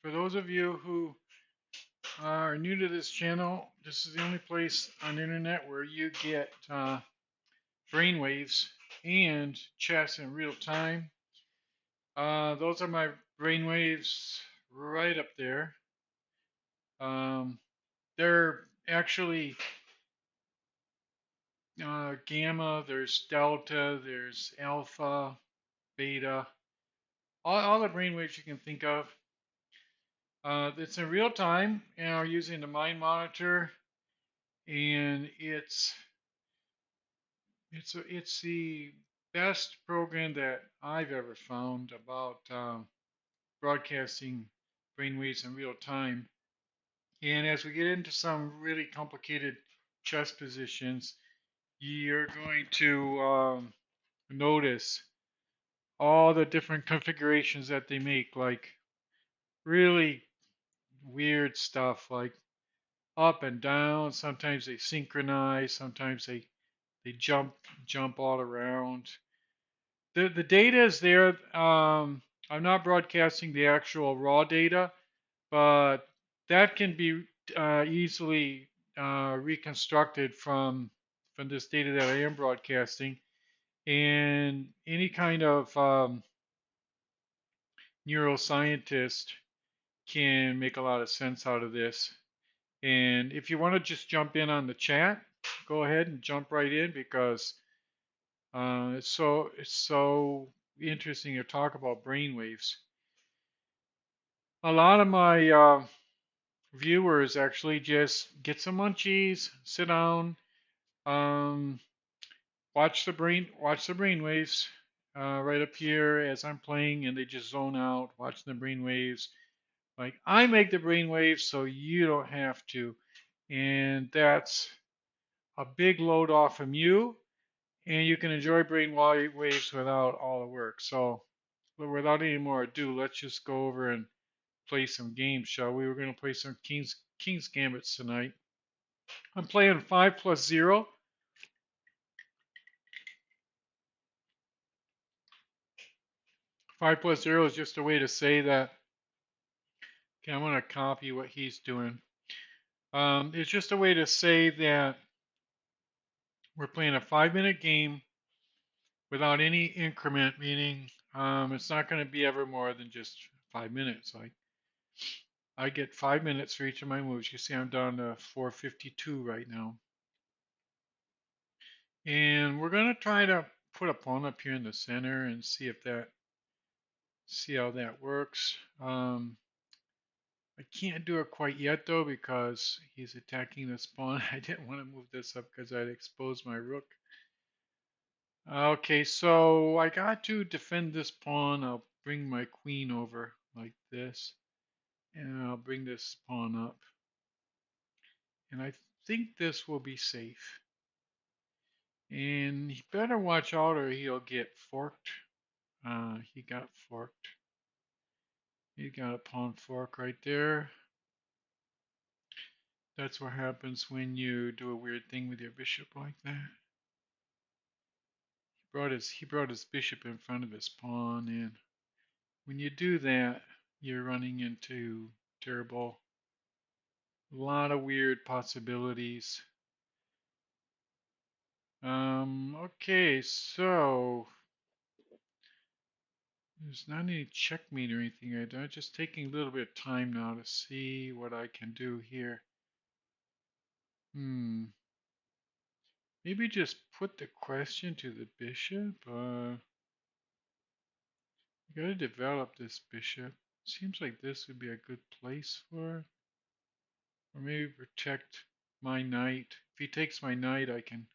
For those of you who are new to this channel, this is the only place on the internet where you get brainwaves and chess in real time. Those are my brainwaves right up there. Um, they're actually gamma, there's delta, there's alpha, beta, all the brainwaves you can think of. It's in real time, and we're using the mind monitor, and it's the best program that I've ever found about broadcasting brainwaves in real time. And as we get into some really complicated chess positions, you're going to notice all the different configurations that they make, like really weird stuff, like up and down. Sometimes they synchronize. Sometimes they jump all around. The data is there. I'm not broadcasting the actual raw data, but that can be easily reconstructed from this data that I am broadcasting. And any kind of neuroscientist can make a lot of sense out of this. And if you want to just jump in on the chat, go ahead and jump right in because it's so interesting to talk about brainwaves. A lot of my viewers actually just get some munchies, sit down, um, watch the brainwaves right up here as I'm playing, and they just zone out watching the brainwaves. Like I make the brainwaves, so you don't have to, and that's a big load off from you, and you can enjoy brainwaves without all the work. So, without any more ado, let's just go over and play some games, shall we? We're going to play some King's Gambits tonight. I'm playing 5+0. 5+0 is just a way to say that. Okay, I'm going to copy what he's doing. It's just a way to say that we're playing a 5-minute game without any increment, meaning it's not going to be ever more than just 5 minutes. Like I get 5 minutes for each of my moves. You see I'm down to 452 right now. And we're going to try to put a pawn up here in the center and see how that works. I can't do it quite yet though because he's attacking this pawn. I didn't want to move this up because I'd expose my rook. Okay, so I got to defend this pawn. I'll bring my queen over like this, and I'll bring this pawn up. And I think this will be safe. And he better watch out or he'll get forked. He got forked. He got a pawn fork right there. That's what happens when you do a weird thing with your bishop like that. He brought his bishop in front of his pawn, and when you do that, you're running into terrible, a lot of weird possibilities. Okay, so there's not any checkmate or anything. I'm just taking a little bit of time now to see what I can do here. Maybe just put the question to the bishop. I gotta develop this bishop. Seems like this would be a good place for it. Or maybe protect my knight. If he takes my knight, I can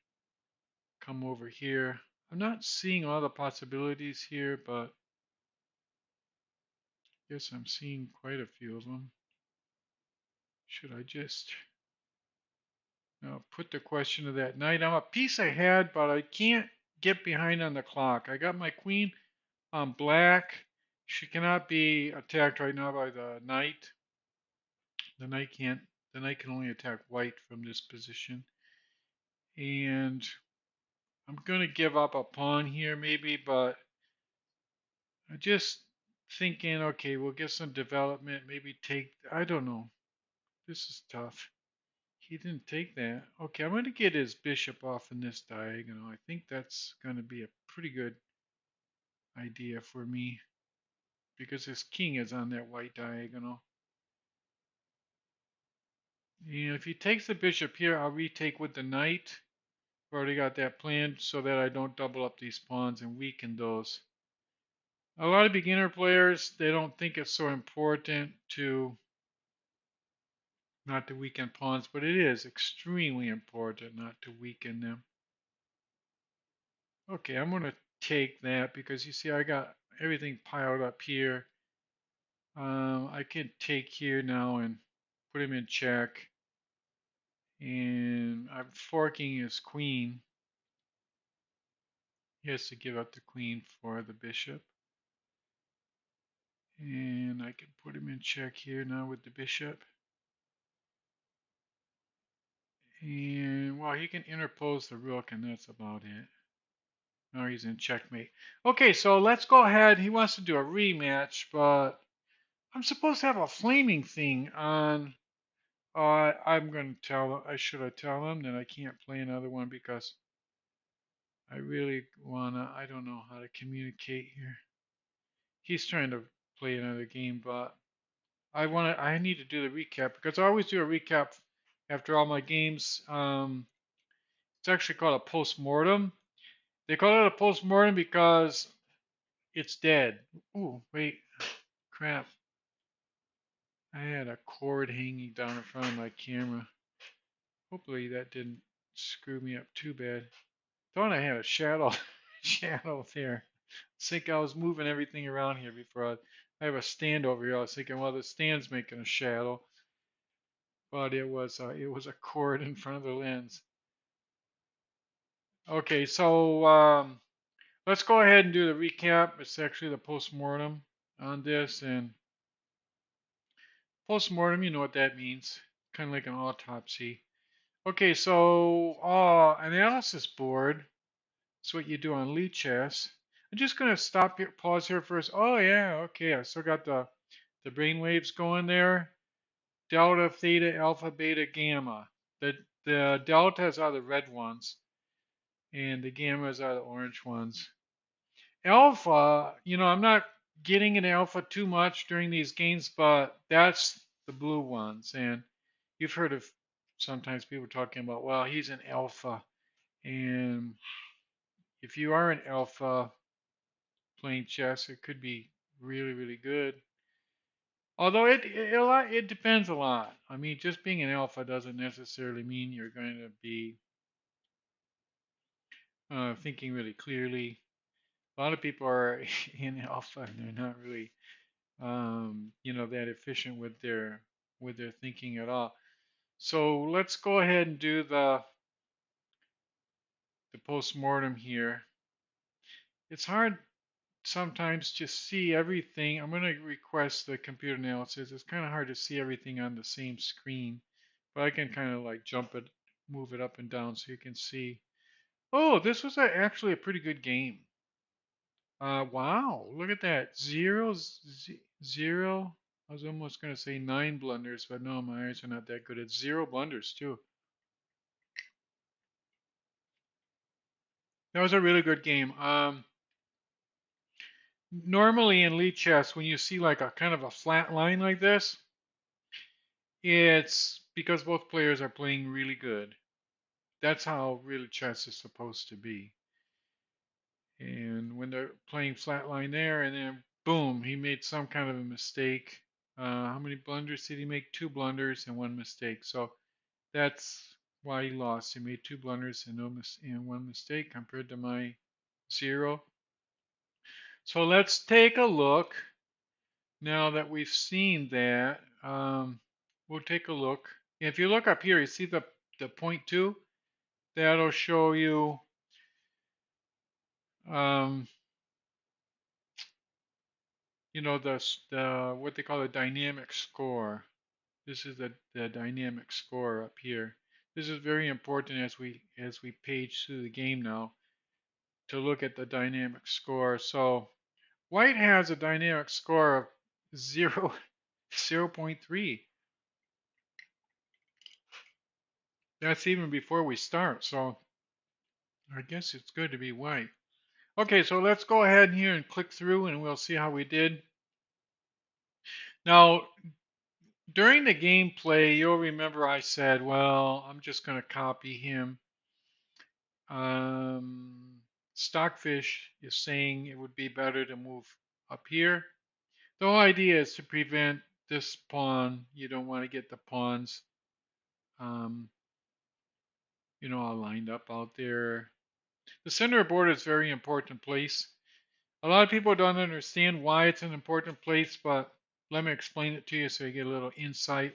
come over here. I'm not seeing all the possibilities here, but I guess I'm seeing quite a few of them. Should I just put the question to that knight? I'm a piece ahead, but I can't get behind on the clock. I got my queen on black. She cannot be attacked right now by the knight. The knight can't. The knight can only attack white from this position. And I'm going to give up a pawn here maybe, but I just thinking, okay, we'll get some development, maybe take, I don't know. This is tough. He didn't take that. Okay, I'm going to get his bishop off in this diagonal. I think that's going to be a pretty good idea for me because his king is on that white diagonal. And if he takes the bishop here, I'll retake with the knight. I've already got that planned so that I don't double up these pawns and weaken those. A lot of beginner players, they don't think it's so important to not to weaken pawns, but it is extremely important not to weaken them. Okay, I'm going to take that because you see I got everything piled up here. I can take here now and put him in check. And I'm forking his queen. He has to give up the queen for the bishop. And I can put him in check here now with the bishop. And, well, he can interpose the rook, and that's about it. Now he's in checkmate. Okay, so let's go ahead. He wants to do a rematch, but I'm supposed to have a flaming thing on. I'm going to tell. Should I tell him that I can't play another one because I really wanna. I don't know how to communicate here. He's trying to play another game, but I need to do the recap because I always do a recap after all my games. It's actually called a post-mortem. They call it a post-mortem because it's dead. Ooh, wait, crap. I had a cord hanging down in front of my camera. Hopefully that didn't screw me up too bad. Thought I had a shadow, shadow there. I think I was moving everything around here before I have a stand over here. I was thinking, well, the stand's making a shadow, but it was a cord in front of the lens. Okay, so let's go ahead and do the recap. It's actually the post-mortem on this, and post-mortem, you know what that means. Kind of like an autopsy. Okay, so analysis board. That's what you do on Lichess. I'm just gonna stop here, pause here first. Oh yeah, okay. I still got the brainwaves going there. Delta, theta, alpha, beta, gamma. The deltas are the red ones, and the gammas are the orange ones. Alpha, I'm not getting an alpha too much during these games, but that's the blue ones. And you've heard of sometimes people talking about, well, he's an alpha. And if you are an alpha playing chess, it could be really, really good. Although it depends a lot. I mean, just being an alpha doesn't necessarily mean you're going to be thinking really clearly. A lot of people are in alpha and they're not really that efficient with their thinking at all. So let's go ahead and do the post-mortem here. It's hard sometimes to see everything. I'm going to request the computer analysis. It's kind of hard to see everything on the same screen, but I can kind of like jump it, move it up and down so you can see. Oh, this was actually a pretty good game. Wow, look at that. Zero. I was almost going to say 9 blunders, but no, my eyes are not that good. It's 0 blunders, too. That was a really good game. Normally in lead chess, when you see like a kind of a flat line like this, it's because both players are playing really good. That's how real chess is supposed to be. And when they're playing flat line there, and then boom, he made some kind of a mistake. How many blunders did he make? 2 blunders and 1 mistake. So that's why he lost. He made 2 blunders and and 1 mistake compared to my 0. So let's take a look. Now that we've seen that, we'll take a look. If you look up here, you see the point 2? That'll show you um, the what they call a dynamic score. This is the dynamic score up here. This is very important as we page through the game now to look at the dynamic score. So White has a dynamic score of 0, 0.3. That's even before we start, so I guess it's good to be white. Okay, so let's go ahead here and click through and we'll see how we did. Now, during the gameplay, you'll remember I said, well, I'm just going to copy him. Stockfish is saying it would be better to move up here. The whole idea is to prevent this pawn. You don't want to get the pawns, um, all lined up out there. The center of board is a very important place. A lot of people don't understand why it's an important place, but let me explain it to you so you get a little insight.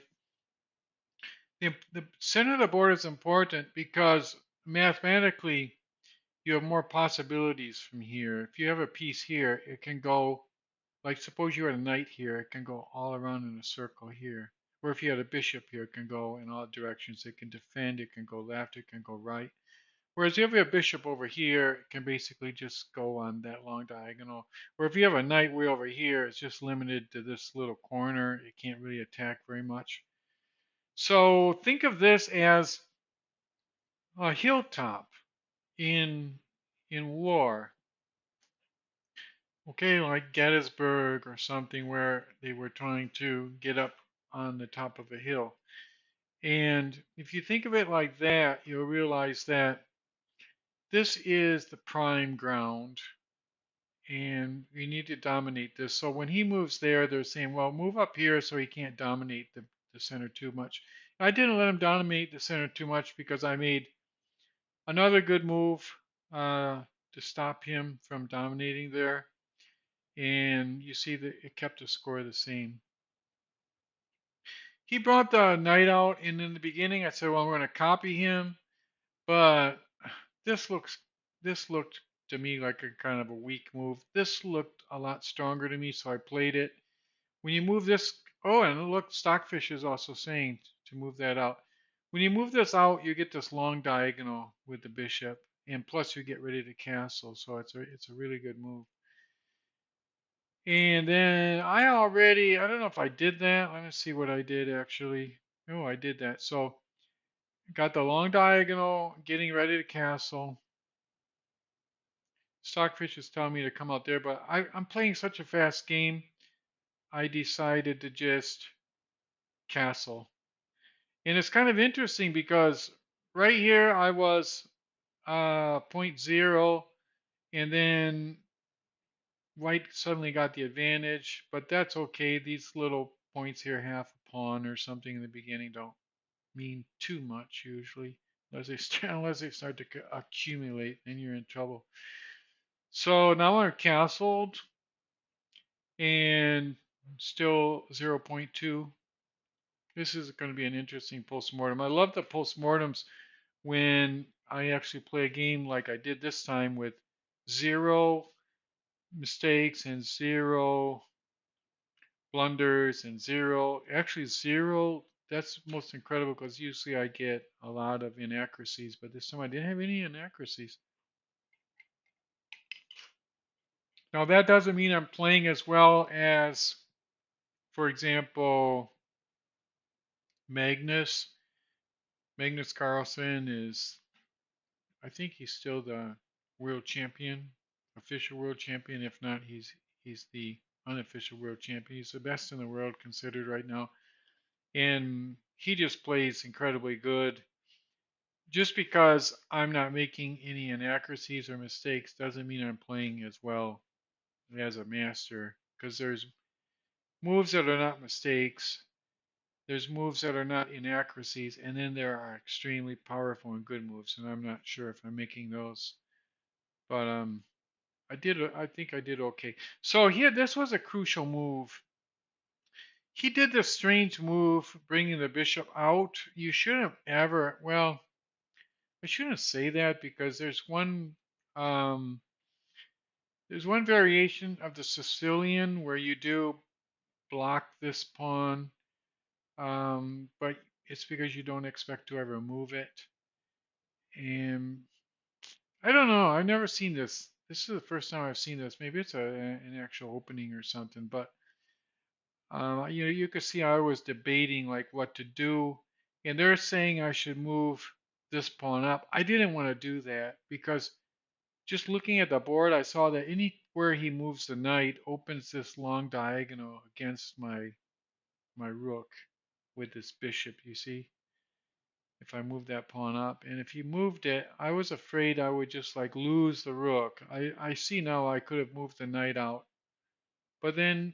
The center of the board is important because mathematically you have more possibilities from here. If you have a piece here, it can go, like suppose you had a knight here, it can go all around in a circle here. Or if you had a bishop here, it can go in all directions. It can defend, it can go left, it can go right. Whereas if you have a bishop over here, it can basically just go on that long diagonal. Or if you have a knight way over here, it's just limited to this little corner. It can't really attack very much. So think of this as a hilltop in war. Okay, like Gettysburg or something where they were trying to get up on the top of a hill. And if you think of it like that, you'll realize that this is the prime ground and we need to dominate this. So when he moves there, they're saying, well, move up here so he can't dominate the center too much. I didn't let him dominate the center too much because I made another good move to stop him from dominating there. And you see that it kept the score the same. He brought the knight out, and in the beginning I said, well, I'm going to copy him, but this looks this looked to me like a kind of a weak move. This looked a lot stronger to me, so I played it. When you move this, oh, and look, Stockfish is also saying to move that out. When you move this out, you get this long diagonal with the bishop, and plus you get rid of the castle, so it's a really good move. And then I don't know if I did that. Let me see what I did actually. Oh, I did that. So got the long diagonal, getting ready to castle. Stockfish is telling me to come out there, but I'm playing such a fast game, I decided to just castle. And it's kind of interesting because right here I was point 0, and then white suddenly got the advantage, but that's okay. These little points here, half a pawn or something in the beginning, don't mean too much usually, unless they start to accumulate, then you're in trouble. So now I'm castled and still 0.2. This is going to be an interesting postmortem. I love the postmortems when I actually play a game like I did this time with 0 mistakes and 0 blunders and 0, actually 0. That's most incredible because usually I get a lot of inaccuracies, but this time I didn't have any inaccuracies. Now that doesn't mean I'm playing as well as, for example, Magnus. Magnus Carlsen is, I think he's still the world champion, official world champion. If not, he's the unofficial world champion. He's the best in the world considered right now. And he just plays incredibly good. Just because I'm not making any inaccuracies or mistakes doesn't mean I'm playing as well as a master. Because there's moves that are not mistakes, there's moves that are not inaccuracies, and then there are extremely powerful and good moves. And I'm not sure if I'm making those, but I think I did okay. So here, this was a crucial move. He did this strange move, bringing the bishop out. You shouldn't ever. Well, I shouldn't say that because um, there's one variation of the Sicilian where you do block this pawn, but it's because you don't expect to ever move it. And I don't know. I've never seen this. this is the first time I've seen this. Maybe it's an actual opening or something, but you could see I was debating like what to do, and they're saying I should move this pawn up. I didn't want to do that because just looking at the board, I saw that anywhere he moves the knight opens this long diagonal against my rook with this bishop. You see, if I move that pawn up, and if he moved it, I was afraid I would just like lose the rook. I see now I could have moved the knight out, but then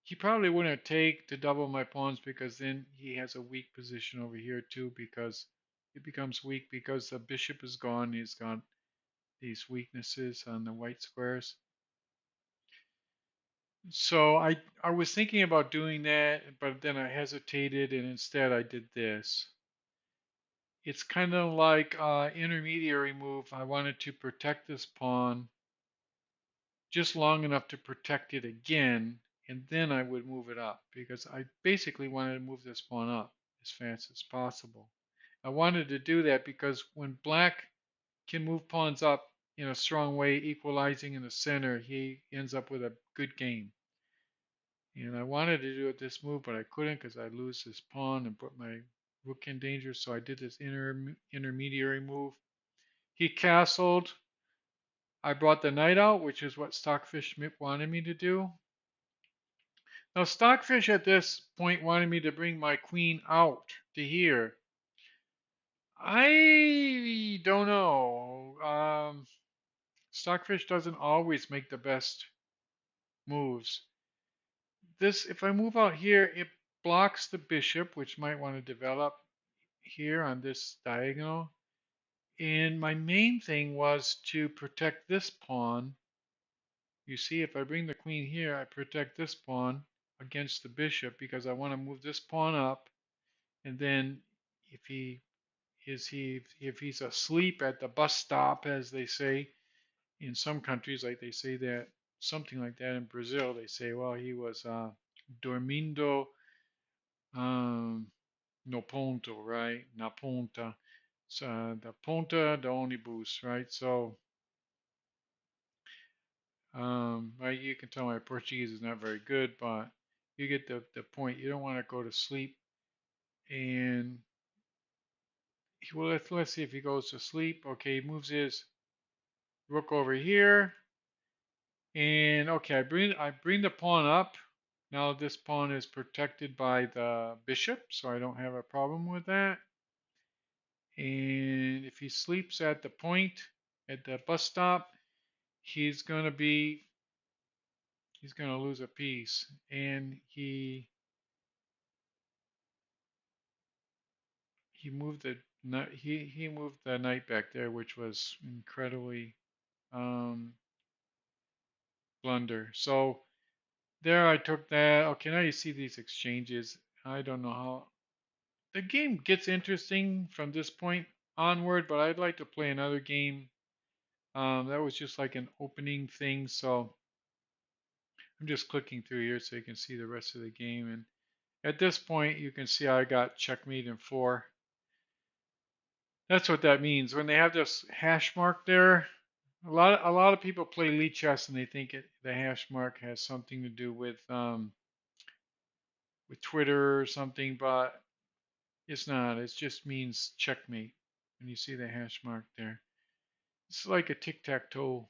he probably wouldn't take to double my pawns because then he has a weak position over here too because it becomes weak because the bishop is gone. He's got these weaknesses on the white squares. So I was thinking about doing that, but then I hesitated and instead I did this. It's kind of like intermediary move. I wanted to protect this pawn just long enough to protect it again, and then I would move it up because I basically wanted to move this pawn up as fast as possible. I wanted to do that because when black can move pawns up in a strong way, equalizing in the center, he ends up with a good game. And I wanted to do it this move, but I couldn't because I'd lose this pawn and put my rook in danger. So I did this intermediary move. He castled. I brought the knight out, which is what Stockfish wanted me to do. Now, Stockfish at this point wanted me to bring my queen out to here. I don't know. Stockfish doesn't always make the best moves. This, if I move out here, it blocks the bishop, which might want to develop here on this diagonal. And my main thing was to protect this pawn. You see, if I bring the queen here, I protect this pawn against the bishop because I want to move this pawn up. And then if if he's asleep at the bus stop, as they say in some countries, like they say that something like that in Brazil, they say, well, he was dormindo no ponto, right? Na ponta. So the ponta the ônibus, right? So right, you can tell my Portuguese is not very good, but you get the point. You don't want to go to sleep. And well, let's see if he goes to sleep. Okay, he moves his rook over here. And okay, I bring the pawn up. Now this pawn is protected by the bishop, so I don't have a problem with that. And if he sleeps at the point at the bus stop, he's gonna lose a piece. And he moved the he moved the knight back there, which was incredibly um, blunder. So there I took that. Okay, now you see these exchanges. I don't know how the game gets interesting from this point onward, but I'd like to play another game. That was just like an opening thing, so I'm just clicking through here so you can see the rest of the game. And at this point, you can see I got checkmate in 4. That's what that means. When they have this hash mark there, a lot of people play Lichess and they think the hash mark has something to do with Twitter or something, but it's not. It just means checkmate. And you see the hash mark there. It's like a tic-tac-toe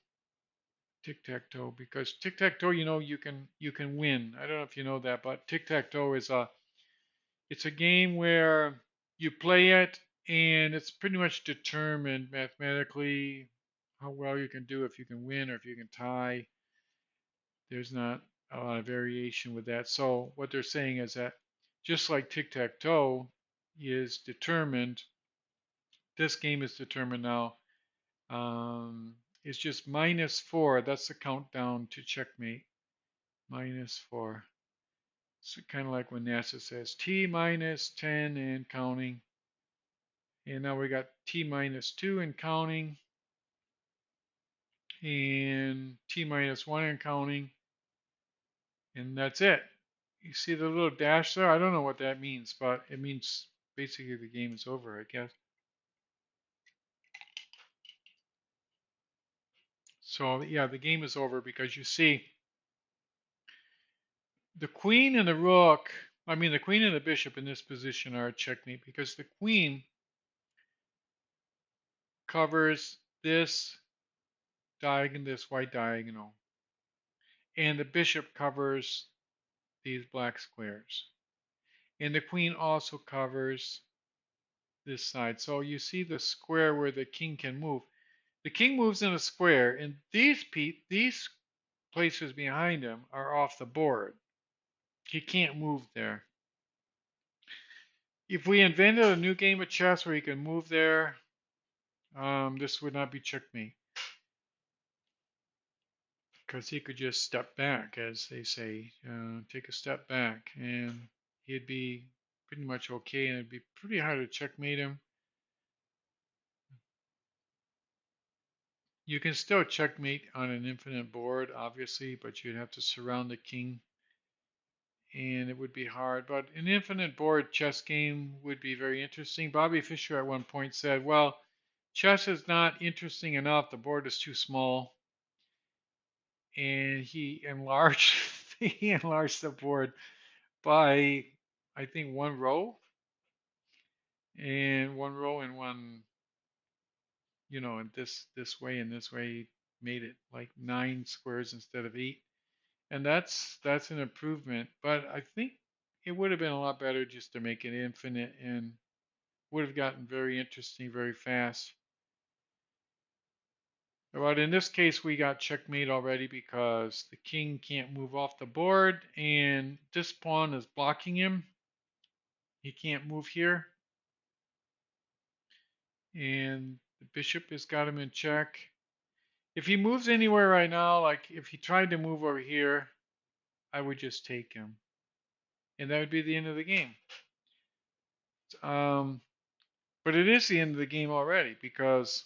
because tic-tac-toe, you can win. I don't know if you know that, but tic-tac-toe it's a game where you play it and it's pretty much determined mathematically how well you can do, if you can win or if you can tie. There's not a lot of variation with that. So what they're saying is that just like tic-tac-toe is determined, this game is determined now. It's just -4. That's the countdown to checkmate. -4. So kind of like when NASA says T minus 10 and counting. And now we got T minus 2 and counting. And T minus 1 and counting. And that's it. You see the little dash there? I don't know what that means, but it means basically the game is over, I guess. So yeah, the game is over because you see the queen and the rook. I mean, the queen and the bishop in this position are a checkmate because the queen covers this diagonal, this white diagonal, and the bishop covers these black squares. And the queen also covers this side. So you see the square where the king can move. The king moves in a square, and these places behind him are off the board. He can't move there. If we invented a new game of chess where he can move there, this would not be checkmate because he could just step back, as they say, take a step back, and he'd be pretty much okay, and it'd be pretty hard to checkmate him. You can still checkmate on an infinite board, obviously, but you'd have to surround the king, and it would be hard. But an infinite board chess game would be very interesting. Bobby Fischer at one point said, well, chess is not interesting enough. The board is too small. And he enlarged he enlarged the board by I think one row and one and this way and this way made it like 9 squares instead of 8. And that's an improvement, but I think it would have been a lot better just to make it infinite and would have gotten very interesting very fast. But in this case, we got checkmate already because the king can't move off the board, and this pawn is blocking him. He can't move here, and the bishop has got him in check. If he moves anywhere right now, like if he tried to move over here, I would just take him, and that would be the end of the game. Um, but it is the end of the game already because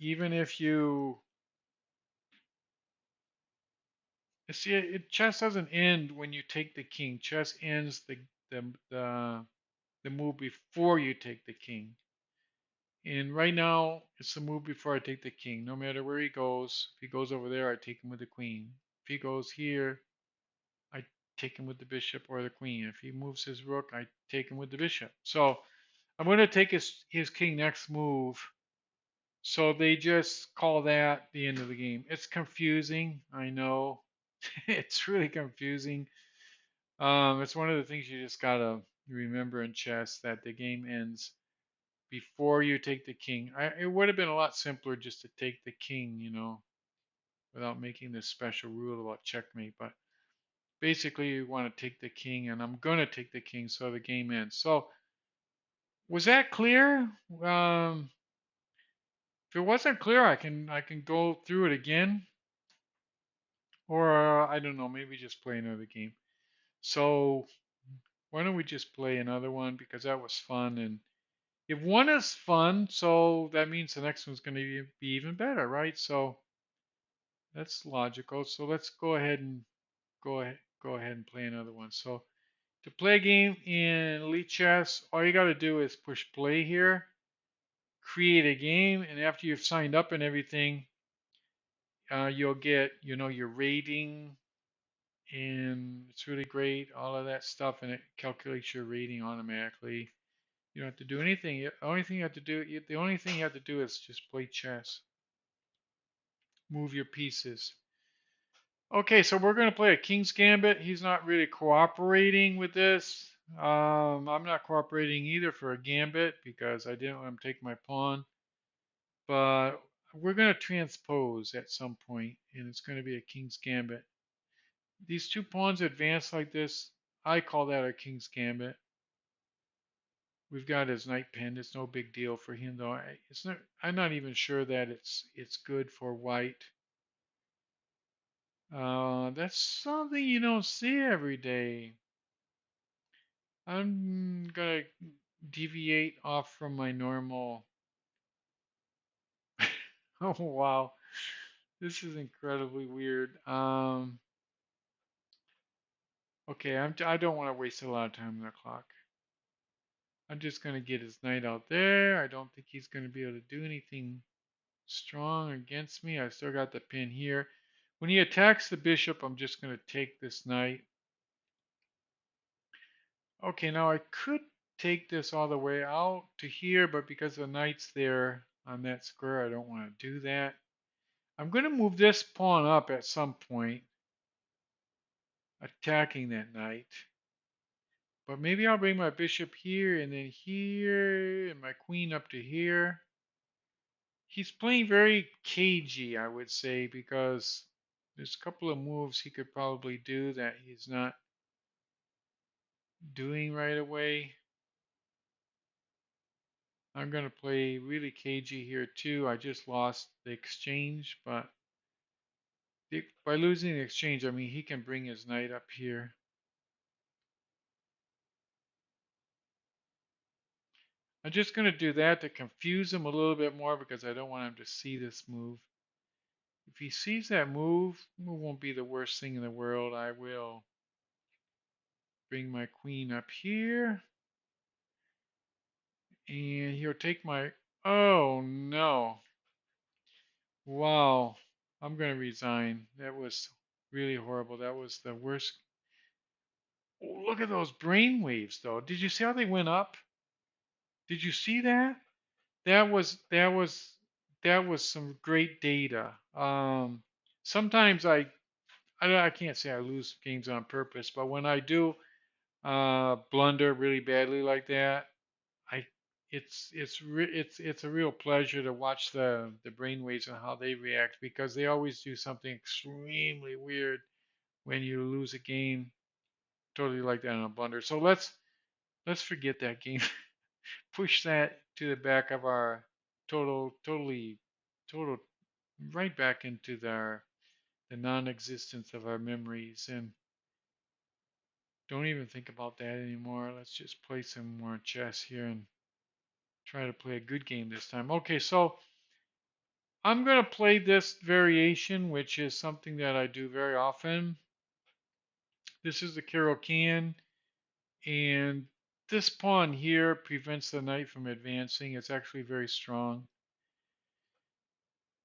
even if you see, chess doesn't end when you take the king. Chess ends the the the move before you take the king. And right now, it's the move before I take the king. No matter where he goes, if he goes over there, I take him with the queen. If he goes here, I take him with the bishop or the queen. If he moves his rook, I take him with the bishop. So I'm going to take his king next move. So they just call that the end of the game. It's confusing, I know. It's really confusing. It's one of the things you just gotta remember in chess that the game ends before you take the king. It would have been a lot simpler just to take the king, without making this special rule about checkmate. But basically, you want to take the king, and I'm going to take the king, so the game ends. So, was that clear? If it wasn't clear, I can go through it again, or I don't know, maybe just play another game. So, why don't we just play another one because that was fun, and if one is fun, so that means the next one's going to be even better, right? So that's logical. So let's go ahead and play another one. So to play a game in Elite Chess, all you got to do is push play here, create a game, and after you've signed up and everything, you'll get your rating, and it's really great, all of that stuff, and it calculates your rating automatically. You don't have to do anything. The only thing you have to do is just play chess. Move your pieces. Okay, so we're going to play a King's Gambit. He's not really cooperating with this. I'm not cooperating either for a Gambit because I didn't want him to take my pawn. But we're going to transpose at some point, and it's going to be a King's Gambit. These two pawns advance like this. I call that a King's Gambit. We've got his knight pinned. It's no big deal for him, though. It's not. I'm not even sure that it's good for white. That's something you don't see every day. I'm gonna deviate off from my normal. Oh wow, this is incredibly weird. Okay, I don't want to waste a lot of time on the clock. I'm just gonna get his knight out there. I don't think he's gonna be able to do anything strong against me. I still got the pin here. When he attacks the bishop, I'm just going to take this knight. Okay, now I could take this all the way out to here, but because the knight's there on that square, I don't want to do that. I'm going to move this pawn up at some point, attacking that knight. But maybe I'll bring my bishop here and then here and my queen up to here. He's playing very cagey, I would say, because there's a couple of moves he could probably do that he's not doing right away. I'm going to play really cagey here too. I just lost the exchange, but by losing the exchange, I mean he can bring his knight up here. I'm just going to do that to confuse him a little bit more because I don't want him to see this move. If he sees that move, it won't be the worst thing in the world. I will bring my queen up here. And he'll take my... Oh, no. Wow. I'm going to resign. That was really horrible. That was the worst. Oh, look at those brainwaves, though. Did you see how they went up? Did you see that? That was some great data. Sometimes I can't say I lose games on purpose, but when I do blunder really badly like that, I it's a real pleasure to watch the brainwaves and how they react because they always do something extremely weird when you lose a game totally like that on a blunder. So let's forget that game. Push that to the back of our total right back into the non-existence of our memories and don't even think about that anymore. Let's just play some more chess here and try to play a good game this time. Okay, so I'm going to play this variation, which is something that I do very often. This is the Caro-Kann, and this pawn here prevents the knight from advancing. It's actually very strong.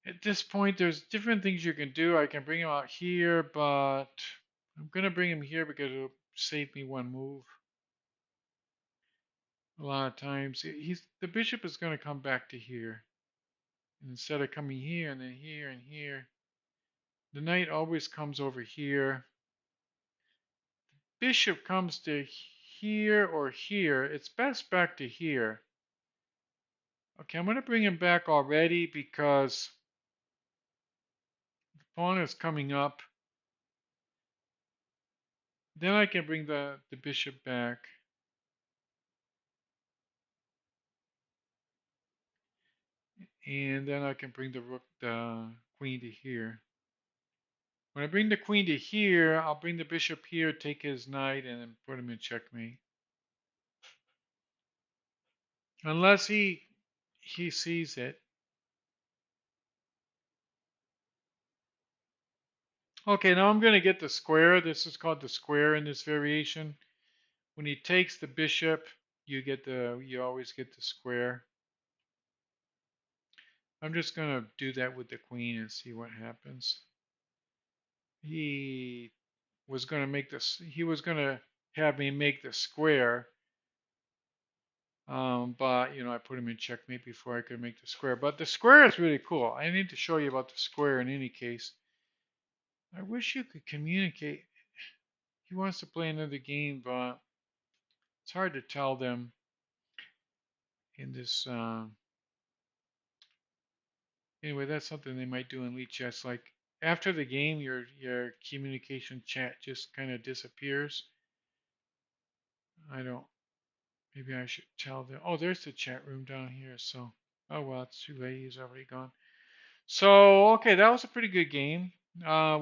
At this point, there's different things you can do. I can bring him out here, but I'm going to bring him here because it'll save me one move. A lot of times, the bishop is going to come back to here. And instead of coming here and then here and here, the knight always comes over here. Bishop comes to here or here. It's best back to here. Okay, I'm going to bring him back already because the pawn is coming up. Then I can bring the bishop back. And then I can bring the queen to here. When I bring the queen to here, I'll bring the bishop here, take his knight, and then put him in checkmate. Unless he sees it. Okay, now I'm going to get the square. This is called the square in this variation. When he takes the bishop, you always get the square. I'm just going to do that with the queen and see what happens. He was going to make this. He was going to have me make the square, but I put him in checkmate before I could make the square. But the square is really cool. I need to show you about the square in any case. I wish you could communicate. He wants to play another game, but it's hard to tell them in this. Anyway, that's something they might do in Elite Chess. Like after the game, your communication chat just kind of disappears. I don't. Maybe I should tell them. Oh, there's the chat room down here. So, oh well, it's too late. He's already gone. So, okay, that was a pretty good game.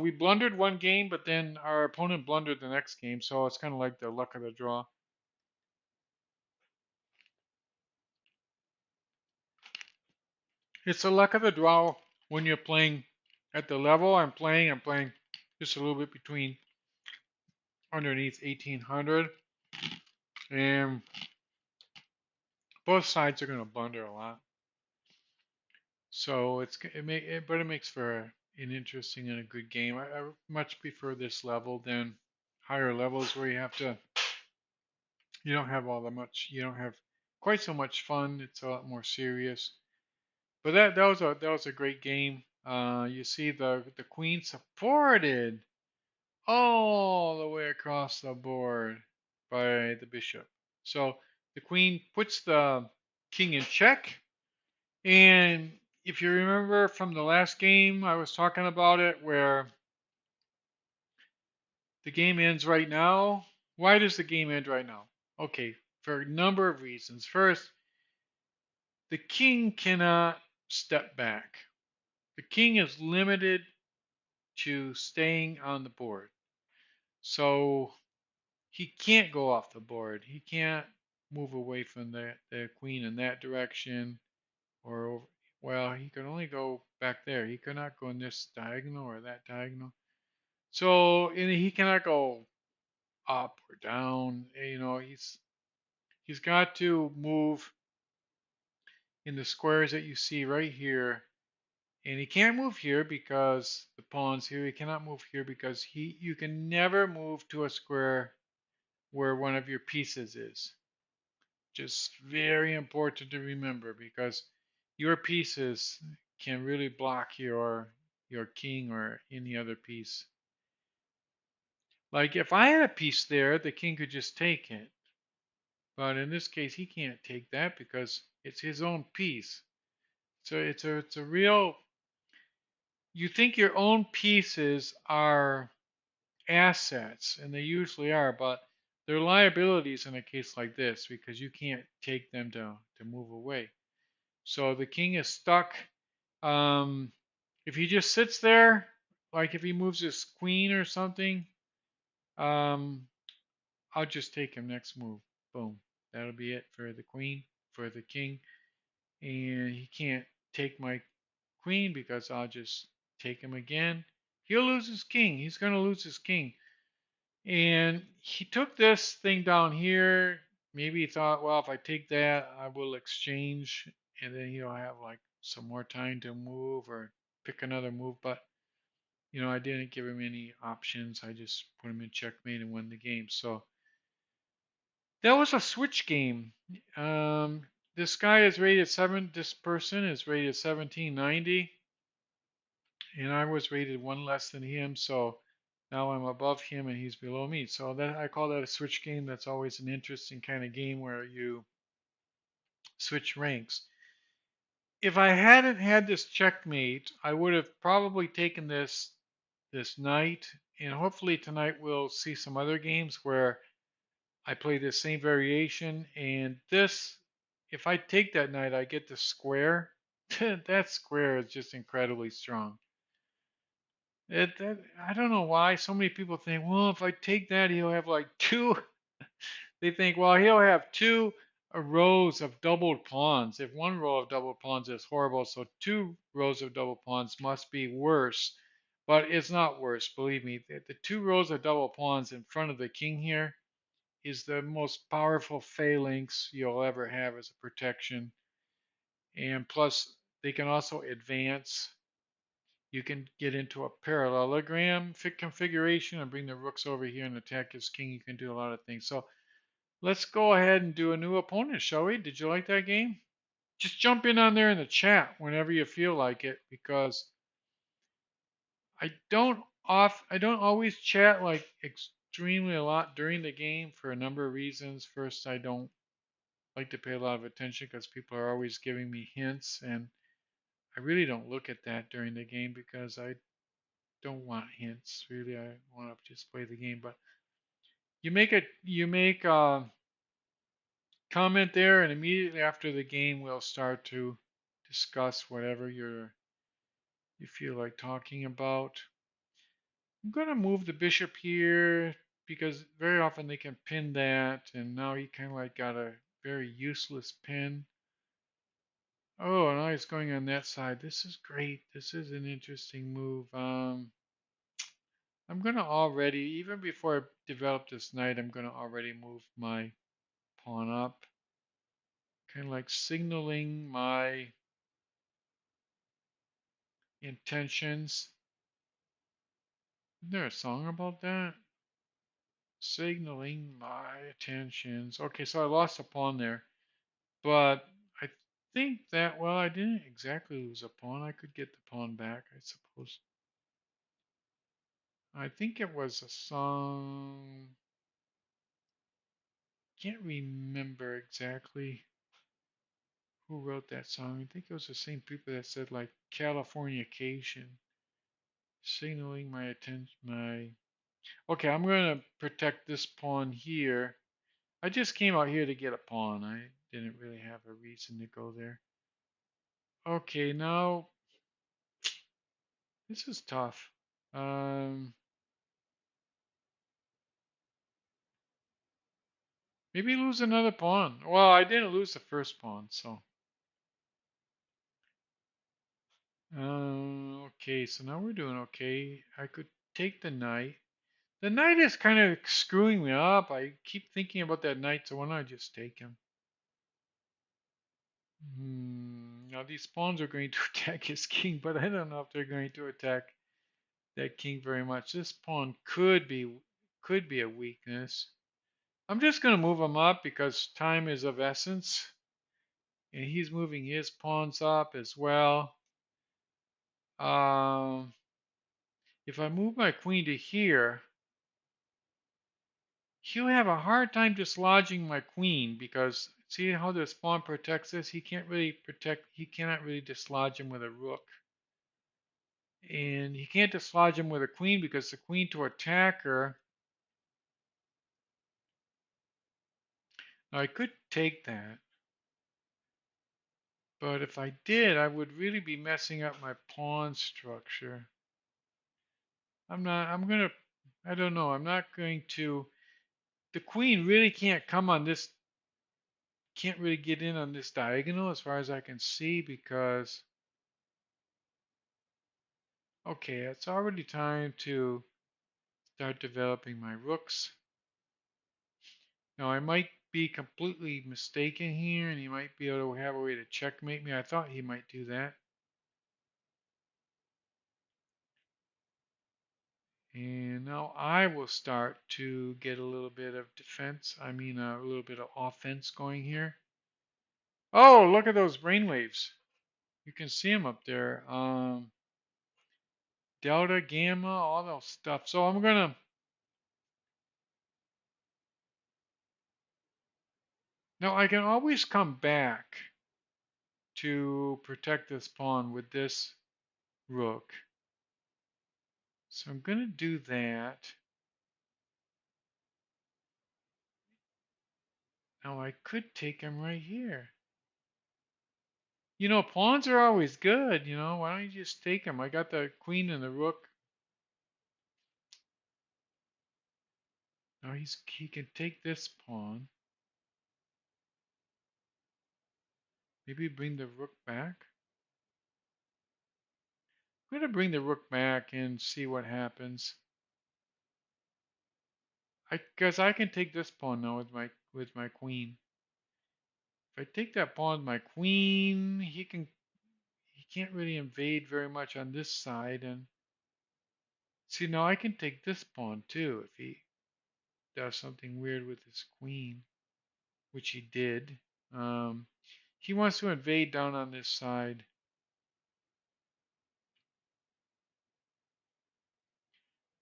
We blundered one game, but then our opponent blundered the next game. So it's kind of like the luck of the draw. It's the luck of the draw when you're playing at the level I'm playing. I'm playing just a little bit between underneath 1800, and both sides are going to blunder a lot. So but it makes for an interesting and a good game. I much prefer this level than higher levels where you don't have you don't have quite so much fun. It's a lot more serious. But that was a great game. You see the queen supported all the way across the board by the bishop. So the queen puts the king in check. And if you remember from the last game, I was talking about it where the game ends right now. Why does the game end right now? Okay, for a number of reasons. First, the king cannot step back. The king is limited to staying on the board. So he can't go off the board. He can't move away from the queen in that direction or well, he can only go back there. He cannot go in this diagonal or that diagonal. So and he cannot go up or down. He's got to move in the squares that you see right here. And he can't move here because the pawn's here. He cannot move here because you can never move to a square where one of your pieces is. Just very important to remember because your pieces can really block your king or any other piece. Like if I had a piece there, the king could just take it. But in this case, he can't take that because it's his own piece. So it's a real. You think your own pieces are assets, and they usually are, but they're liabilities in a case like this because you can't take them to move away. So the king is stuck. Um, if he just sits there, like if he moves his queen or something, um, I'll just take him next move. Boom. That'll be it for the queen, for the king. And he can't take my queen because I'll just take him again. He'll lose his king. He's going to lose his king. And he took this thing down here. Maybe he thought, well, if I take that, I will exchange, and then he'll have like some more time to move or pick another move. But I didn't give him any options. I just put him in checkmate and won the game. So that was a switch game. This guy is rated seven. This person is rated 1790, and I was rated one less than him. So now I'm above him and he's below me. So that I call that a switch game. That's always an interesting kind of game where you switch ranks. If I hadn't had this checkmate, I would have probably taken this knight, and hopefully tonight we'll see some other games where I play the same variation. And this, if I take that knight, I get the square. That square is just incredibly strong. I don't know why so many people think, well, if I take that, he'll have like two. They think, well, he'll have two rows of doubled pawns. If one row of doubled pawns is horrible, so two rows of double pawns must be worse. But it's not worse, believe me. The two rows of double pawns in front of the king here is the most powerful phalanx you'll ever have as a protection. And plus, they can also advance. You can get into a parallelogram configuration and bring the rooks over here and attack his king. You can do a lot of things. So let's go ahead and do a new opponent, shall we? Did you like that game? Just jump in on there in the chat whenever you feel like it, because I don't always chat like extremely a lot during the game for a number of reasons. First, I don't like to pay a lot of attention because people are always giving me hints, and I really don't look at that during the game because I don't want hints. Really, I want to just play the game. But you make a comment there, and immediately after the game, we'll start to discuss whatever you feel like talking about. I'm gonna move the bishop here because very often they can pin that, and now he kind of like got a very useless pin. Oh, now he's going on that side. This is great. This is an interesting move. I'm gonna already, even before I develop this knight, I'm gonna already move my pawn up, kind of like signaling my intentions. Isn't there a song about that? Signaling my intentions. Okay, so I lost a pawn there. But I think that, well, I didn't exactly lose a pawn. I could get the pawn back, I suppose. I think it was a song. Can't remember exactly who wrote that song. I think it was the same people that said like Californication, signaling my attention. Okay, I'm gonna protect this pawn here. I just came out here to get a pawn. I didn't really have a reason to go there. Okay, now this is tough. Um, Maybe lose another pawn. Well, I didn't lose the first pawn, so. Okay, so now we're doing okay. I could take the knight. The knight is kind of screwing me up. I keep thinking about that knight, so why don't I just take him? Now these pawns are going to attack his king, but I don't know if they're going to attack that king very much. This pawn could be a weakness. I'm just going to move him up because time is of essence, and he's moving his pawns up as well. Um, if I move my queen to here, he'll have a hard time dislodging my queen because see how this pawn protects this? He cannot really dislodge him with a rook. And he can't dislodge him with a queen because the queen to attack her. Now I could take that, but if I did, I would really be messing up my pawn structure. I don't know, I'm not going to, the queen really can't really get in on this diagonal as far as I can see because, okay, it's already time to start developing my rooks. Now I might be completely mistaken here and he might be able to have a way to checkmate me. I thought he might do that. And now I will start to get a little bit of defense, I mean a little bit of offense going here. Oh, look at those brainwaves. You can see them up there. Delta, gamma, all those stuff. So I'm gonna, now I can always come back to protect this pawn with this rook. So I'm gonna do that. Now I could take him right here. You know, pawns are always good, you know. Why don't you just take him? I got the queen and the rook. Now he can take this pawn. Maybe bring the rook back. I'm going to bring the rook back and see what happens. Because I can take this pawn now with my queen. If I take that pawn with my queen, he can't really invade very much on this side. And see, now I can take this pawn too if he does something weird with his queen, which he did. Um, he wants to invade down on this side.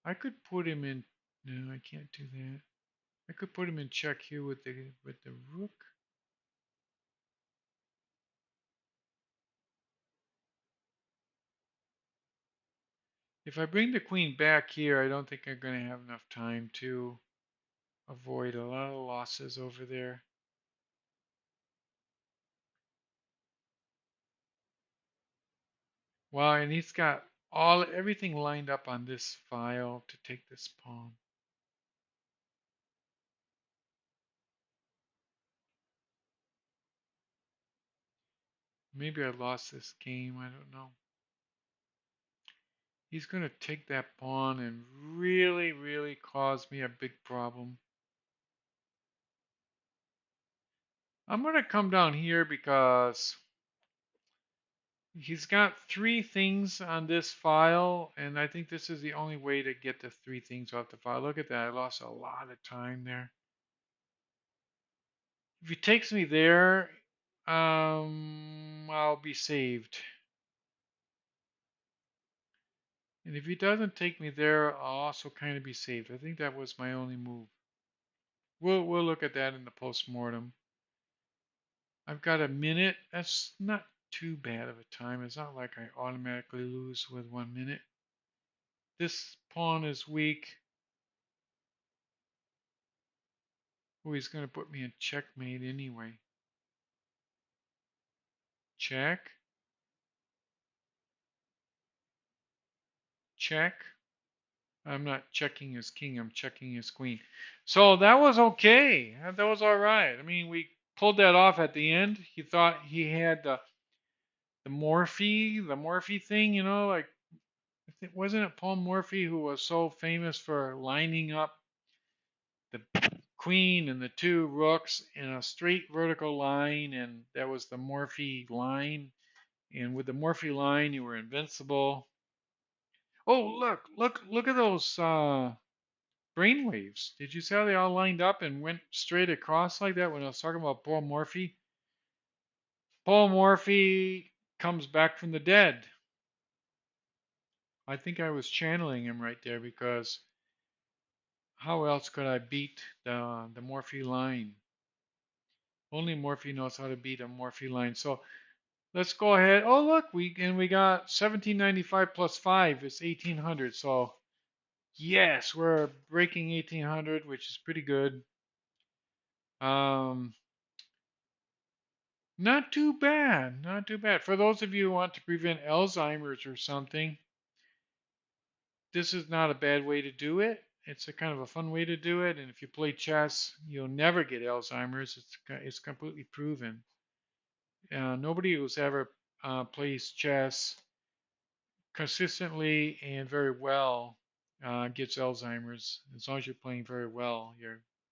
I could put him in. No, I can't do that. I could put him in check here with the rook. If I bring the queen back here, I don't think I'm going to have enough time to avoid a lot of losses over there. Wow, and he's got everything lined up on this file to take this pawn. Maybe I lost this game, I don't know. He's going to take that pawn and really, really cause me a big problem. I'm going to come down here because He's got three things on this file, and I think this is the only way to get the three things off the file. Look at that. I lost a lot of time there. If he takes me there, I'll be saved. And if he doesn't take me there, I'll also kind of be saved. I think that was my only move. We'll look at that in the post-mortem. I've got a minute. That's not too bad of a time. It's not like I automatically lose with 1 minute. This pawn is weak. Oh, he's going to put me in checkmate anyway. Check. Check. I'm not checking his king. I'm checking his queen. So that was okay. That was all right. I mean, we pulled that off at the end. He thought he had the Morphe thing, like wasn't it Paul Morphy who was so famous for lining up the queen and the two rooks in a straight vertical line, and that was the Morphy line. And with the Morphy line, you were invincible. Oh, look at those brainwaves. Did you see how they all lined up and went straight across like that when I was talking about Paul Morphy? Paul Morphy comes back from the dead. I think I was channeling him right there because how else could I beat the Morphe line? Only Morphe knows how to beat a Morphe line. So let's go ahead. Oh look, we got 1795 plus 5 is 1800. So yes, we're breaking 1800, which is pretty good. Um, Not too bad, not too bad. For those of you who want to prevent Alzheimer's or something, this is not a bad way to do it. It's a kind of a fun way to do it, and if you play chess, you'll never get Alzheimer's. It's completely proven. Nobody who's ever plays chess consistently and very well gets Alzheimer's. As long as you're playing very well,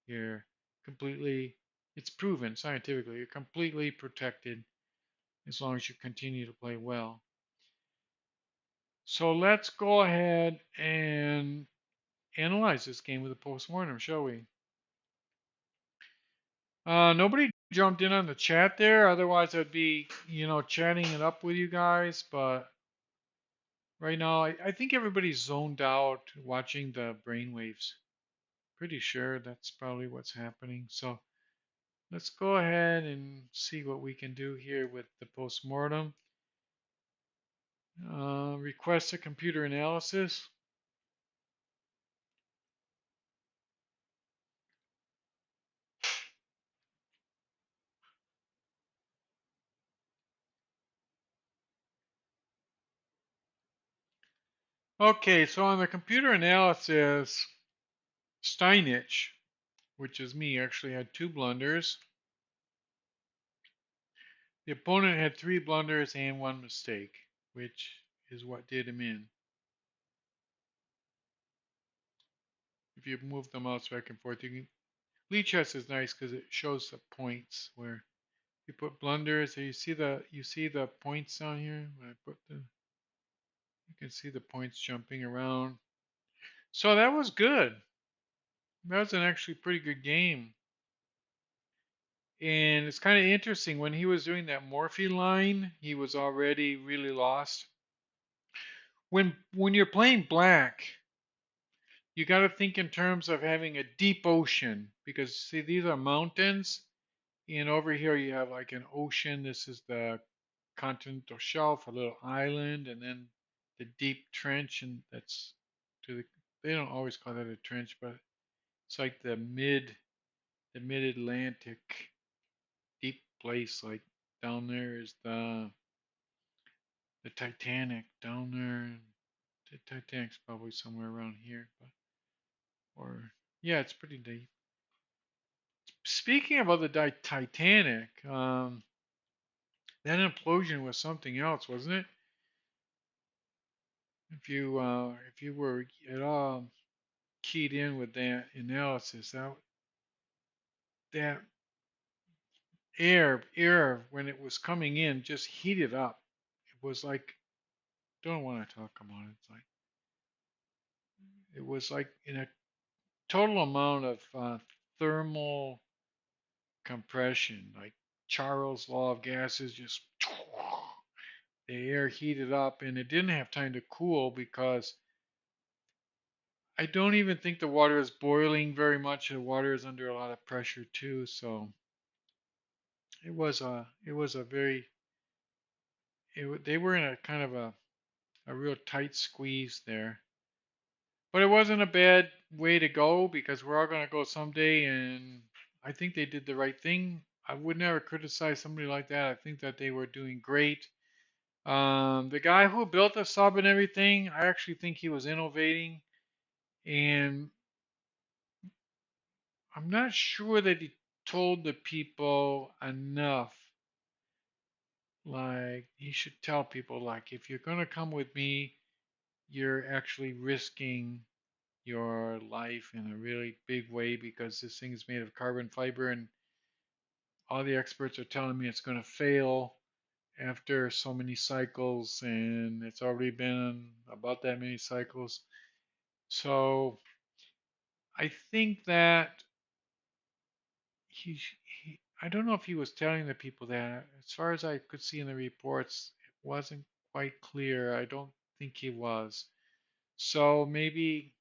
you're completely. It's proven scientifically. You're completely protected as long as you continue to play well. So let's go ahead and analyze this game with a postmortem, shall we? Nobody jumped in on the chat there. Otherwise, I'd be, chatting it up with you guys. But right now, I think everybody's zoned out watching the brainwaves. Pretty sure that's probably what's happening. So let's go ahead and see what we can do here with the postmortem. Request a computer analysis. Okay, so on the computer analysis, StineItch, which is me, actually had 2 blunders. The opponent had 3 blunders and 1 mistake, which is what did him in. If you move the mouse back and forth, you can. Lichess is nice because it shows the points where you put blunders. So you see the points down here. When I put you can see the points jumping around. So that was good. That was an actually pretty good game. And it's kind of interesting when he was doing that Morphe line, he was already really lost. When you're playing black, you got to think in terms of having a deep ocean because see these are mountains and over here you have like an ocean. This is the continental shelf, a little island, and then the deep trench, and that's to the. They don't always call that a trench, but it's like the mid Atlantic deep place. Like down there is the Titanic down there. The Titanic's probably somewhere around here, but or yeah, it's pretty deep. Speaking about the Titanic, that implosion was something else, wasn't it? If you were at all keyed in with that analysis, that air when it was coming in just heated up. was like, don't want to talk about it. It's like it was like in a total amount of thermal compression, like Charles' law of gases, just the air heated up, and it didn't have time to cool because I don't even think the water is boiling very much. The water is under a lot of pressure too, so it was a very they were in a kind of a real tight squeeze there. But it wasn't a bad way to go because we're all going to go someday, and I think they did the right thing. I would never criticize somebody like that. I think that they were doing great. The guy who built the sub and everything, I actually think he was innovating, and I'm not sure that he told the people enough. Like, he should tell people, like, if you're going to come with me, you're actually risking your life in a really big way because this thing is made of carbon fiber, and all the experts are telling me it's going to fail after so many cycles, and it's already been about that many cycles. So I think that I don't know if he was telling the people that. As far as I could see in the reports, it wasn't quite clear. I don't think he was. So maybe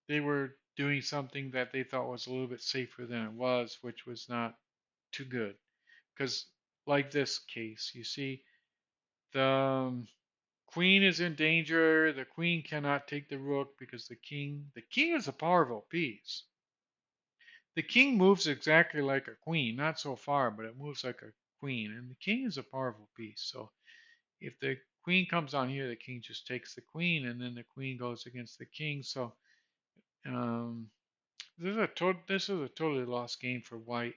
they were doing something that they thought was a little bit safer than it was, which was not too good. Because, like this case, you see, the queen is in danger. The queen cannot take the rook because the king is a powerful piece. The king moves exactly like a queen, not so far, but it moves like a queen. And the king is a powerful piece. So if the queen comes on here, the king just takes the queen, and then the queen goes against the king. So um, this is a totally lost game for white.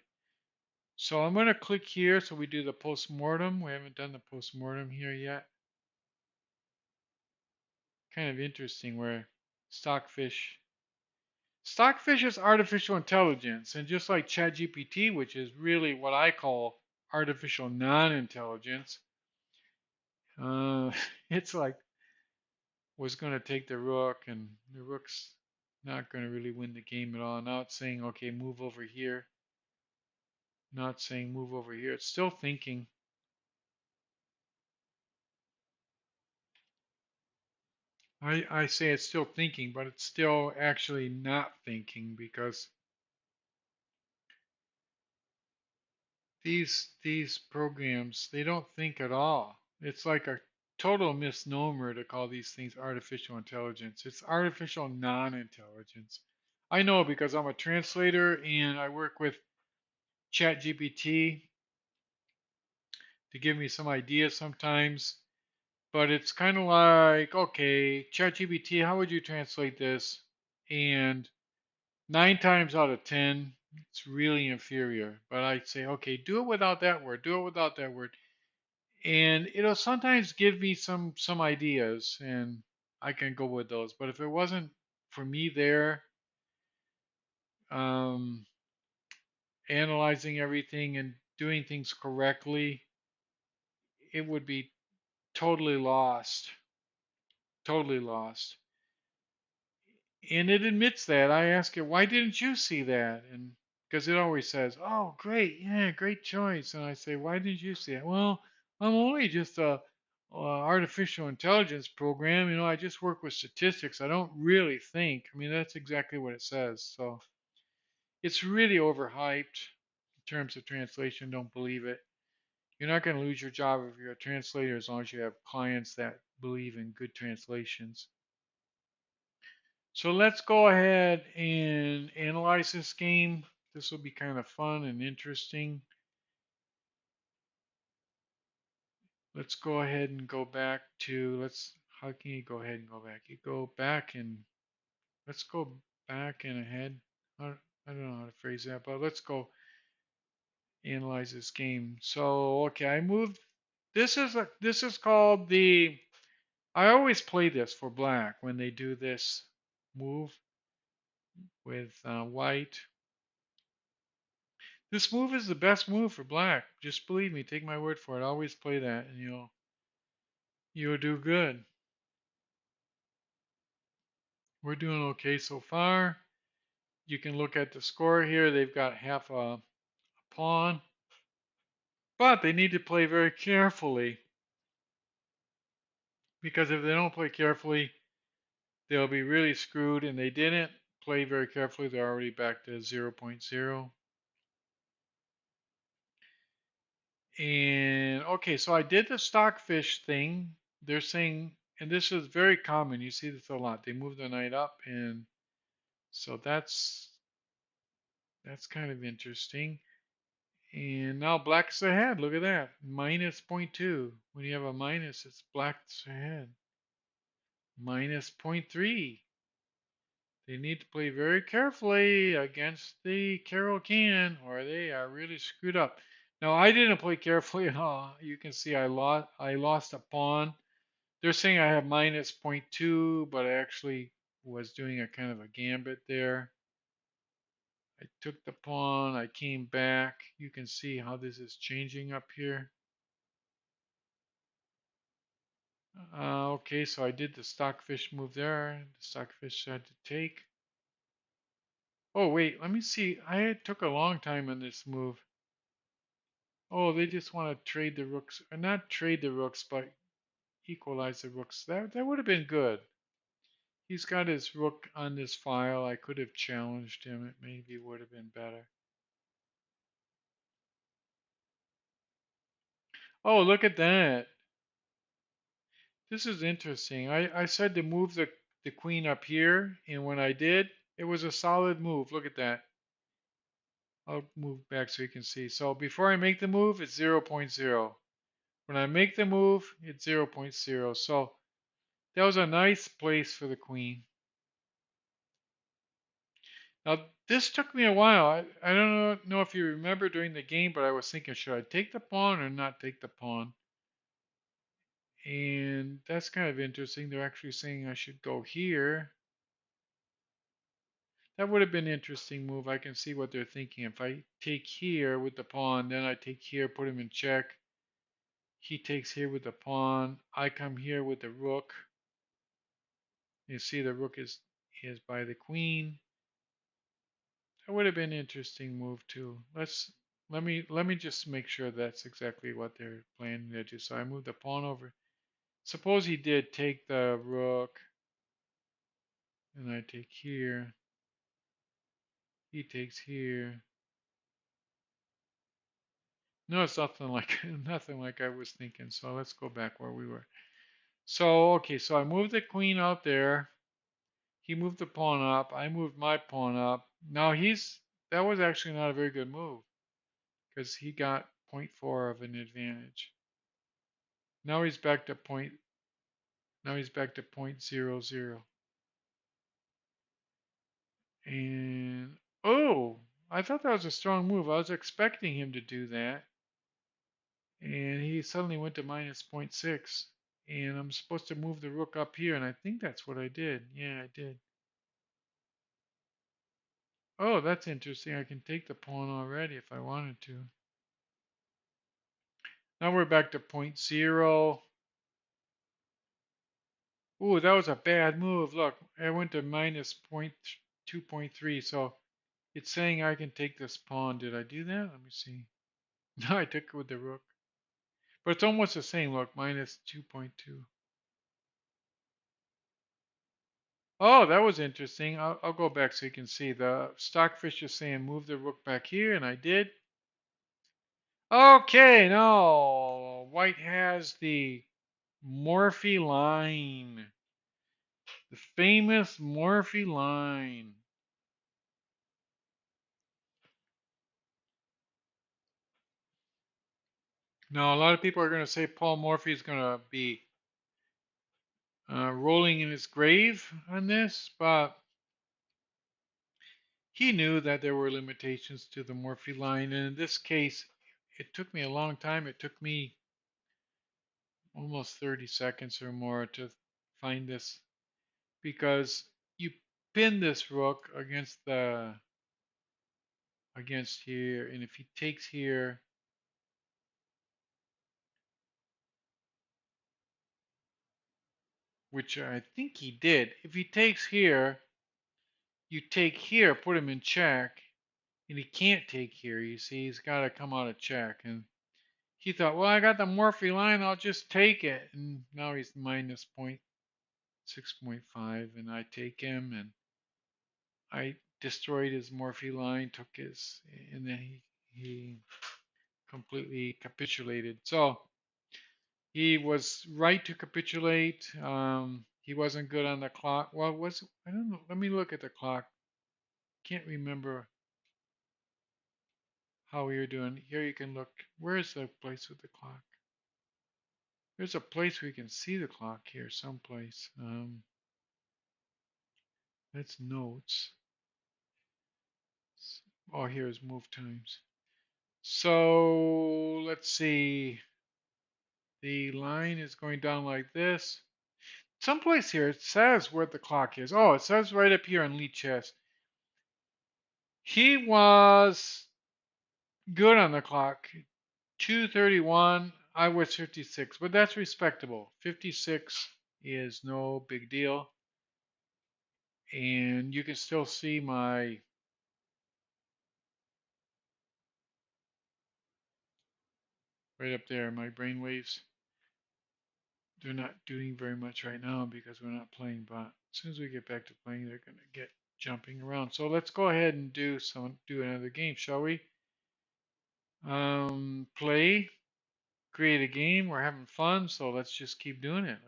So I'm going to click here so we do the post-mortem. We haven't done the post-mortem here yet. Kind of interesting where Stockfish Stockfish is artificial intelligence, and just like ChatGPT, which is really what I call artificial non-intelligence, uh, it's like was going to take the rook, and the rook's not going to really win the game at all. Now it's saying, okay, move over here. Not saying move over here. It's still thinking. I say it's still thinking, but it's still actually not thinking because these programs, they don't think at all. It's like a total misnomer to call these things artificial intelligence. It's artificial non-intelligence. I know because I'm a translator and I work with ChatGPT to give me some ideas sometimes. But it's kind of like, okay, ChatGPT, how would you translate this? And 9 times out of 10, it's really inferior. But I say, okay, do it without that word, do it without that word. And it'll sometimes give me some ideas, and I can go with those. But if it wasn't for me there, um, analyzing everything and doing things correctly, it would be totally lost. Totally lost. And it admits that. I ask it, why didn't you see that? And because it always says, oh, great, yeah, great choice. And I say, why didn't you see it? Well, I'm only just a artificial intelligence program. I just work with statistics. I don't really think. I mean, that's exactly what it says. So it's really overhyped in terms of translation. Don't believe it. You're not going to lose your job if you're a translator as long as you have clients that believe in good translations. So let's go ahead and analyze this game. This will be kind of fun and interesting. Let's go ahead and go back to, how can you go ahead and go back? You go back and, let's go back and ahead. I don't know how to phrase that, but let's go analyze this game. So, okay, I moved, this is called I always play this for black when they do this move with white. This move is the best move for black. Just believe me. Take my word for it. I always play that, and You'll do good. We're doing okay so far. You can look at the score here. They've got half a pawn, but they need to play very carefully because if they don't play carefully, they'll be really screwed. And they didn't play very carefully. They're already back to 0.0. And okay, so I did the stockfish thing. They're saying, and this is very common. You see this a lot. They move the knight up, and so that's kind of interesting. And now black's ahead. Look at that. Minus zero point 0.2. When you have a minus, it's black's ahead. Minus zero point 0.3. They need to play very carefully against the Carol can, or they are really screwed up. Now I didn't play carefully at all. You can see I lost a pawn. They're saying I have minus zero point 0.2, but I actually was doing a kind of a gambit there. I took the pawn, I came back. You can see how this is changing up here. Okay, so I did the stockfish move there. The stockfish had to take. Oh, wait, let me see. I took a long time on this move. Oh, they just want to trade the rooks. Or not trade the rooks, but equalize the rooks. That would have been good. He's got his rook on this file. I could have challenged him. It maybe would have been better. Oh, look at that. This is interesting. I said to move the queen up here, and when I did, it was a solid move. Look at that. I'll move back so you can see. So before I make the move, it's 0.0. When I make the move, it's 0.0. So that was a nice place for the queen. Now, this took me a while. I don't know if you remember during the game, but I was thinking, should I take the pawn or not take the pawn? And that's kind of interesting. They're actually saying I should go here. That would have been an interesting move. I can see what they're thinking. If I take here with the pawn, then I take here, put him in check. He takes here with the pawn. I come here with the rook. You see the rook is by the queen. That would have been an interesting move too. Let me just make sure that's exactly what they're planning to do. So I move the pawn over. Suppose he did take the rook, and I take here. He takes here. No, it's nothing like nothing like I was thinking. So let's go back where we were. So okay, so I moved the queen out there. He moved the pawn up. I moved my pawn up. Now that was actually not a very good move because he got zero point 0.4 of an advantage. Now he's back to point. Now he's back to 0.00. And oh, I thought that was a strong move. I was expecting him to do that. And he suddenly went to minus zero point 0.6. And I'm supposed to move the rook up here, and I think that's what I did. Yeah, I did. Oh, that's interesting. I can take the pawn already if I wanted to. Now we're back to 0.0. Ooh, that was a bad move. Look, I went to minus 2.3, so it's saying I can take this pawn. Did I do that? Let me see. No, I took it with the rook. But it's almost the same. Look, minus 2.2. Oh, that was interesting. I'll go back so you can see. The stockfish is saying move the rook back here, and I did. Okay, no. White has the Morphy line. The famous Morphy line. Now, a lot of people are going to say Paul Morphy is going to be rolling in his grave on this, but he knew that there were limitations to the Morphy line. And in this case, it took me a long time. It took me almost 30 seconds or more to find this because you pin this rook against here, and if he takes here, which I think he did. If he takes here, you take here, put him in check, and he can't take here. You see, he's got to come out of check. And he thought, well, I got the Morphe line, I'll just take it. And now he's minus 6.5, and I take him, and I destroyed his Morphe line, took his, and then he completely capitulated. So he was right to capitulate. He wasn't good on the clock. Well, was I don't know. Let me look at the clock. Can't remember how we were doing. Here you can look. Where is the place with the clock? There's a place where you can see the clock here, someplace. That's notes. Oh, here's move times. So let's see. The line is going down like this. Someplace here it says where the clock is. Oh, it says right up here on Lee Chess. He was good on the clock. 231. I was 56, but that's respectable. 56 is no big deal. And you can still see my right up there, my brainwaves. They're not doing very much right now because we're not playing, but as soon as we get back to playing, they're going to get jumping around. So let's go ahead and do another game, shall we? Play, create a game. We're having fun, so let's just keep doing it.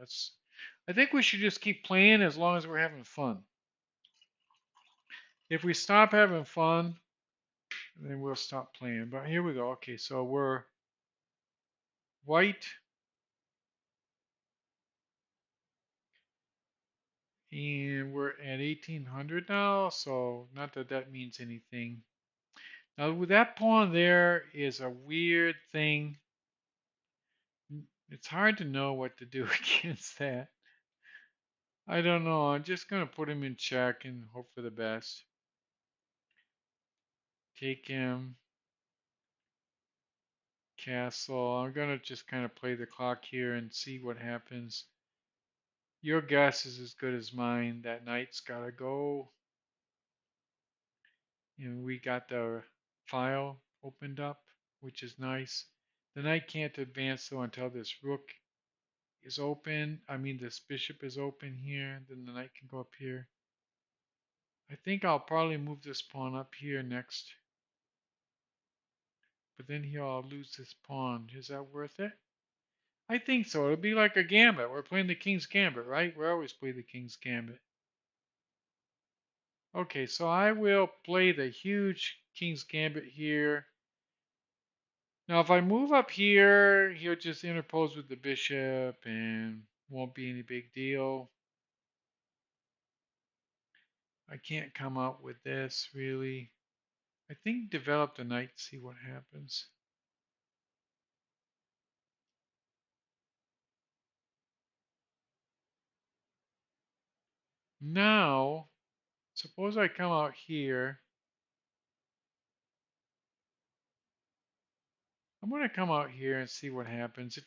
I think we should just keep playing as long as we're having fun. If we stop having fun, then we'll stop playing. But here we go. Okay, so we're white, and we're at 1800 now. So not that that means anything. Now with that pawn there is a weird thing. It's hard to know what to do against that. I don't know. I'm just going to put him in check and hope for the best. Take him. Castle. I'm going to just kind of play the clock here and see what happens. Your guess is as good as mine. That knight's got to go. And we got the file opened up, which is nice. The knight can't advance though until this rook is open. I mean, this bishop is open here. Then the knight can go up here. I think I'll probably move this pawn up here next. But then here I'll lose this pawn. Is that worth it? I think so. It'll be like a gambit. We're playing the king's gambit, right? We always play the king's gambit. Okay, so I will play the huge king's gambit here. Now, if I move up here, he'll just interpose with the bishop and won't be any big deal. I can't come up with this, really. I think develop the knight, see what happens. Now, suppose I come out here. I'm going to come out here and see what happens. If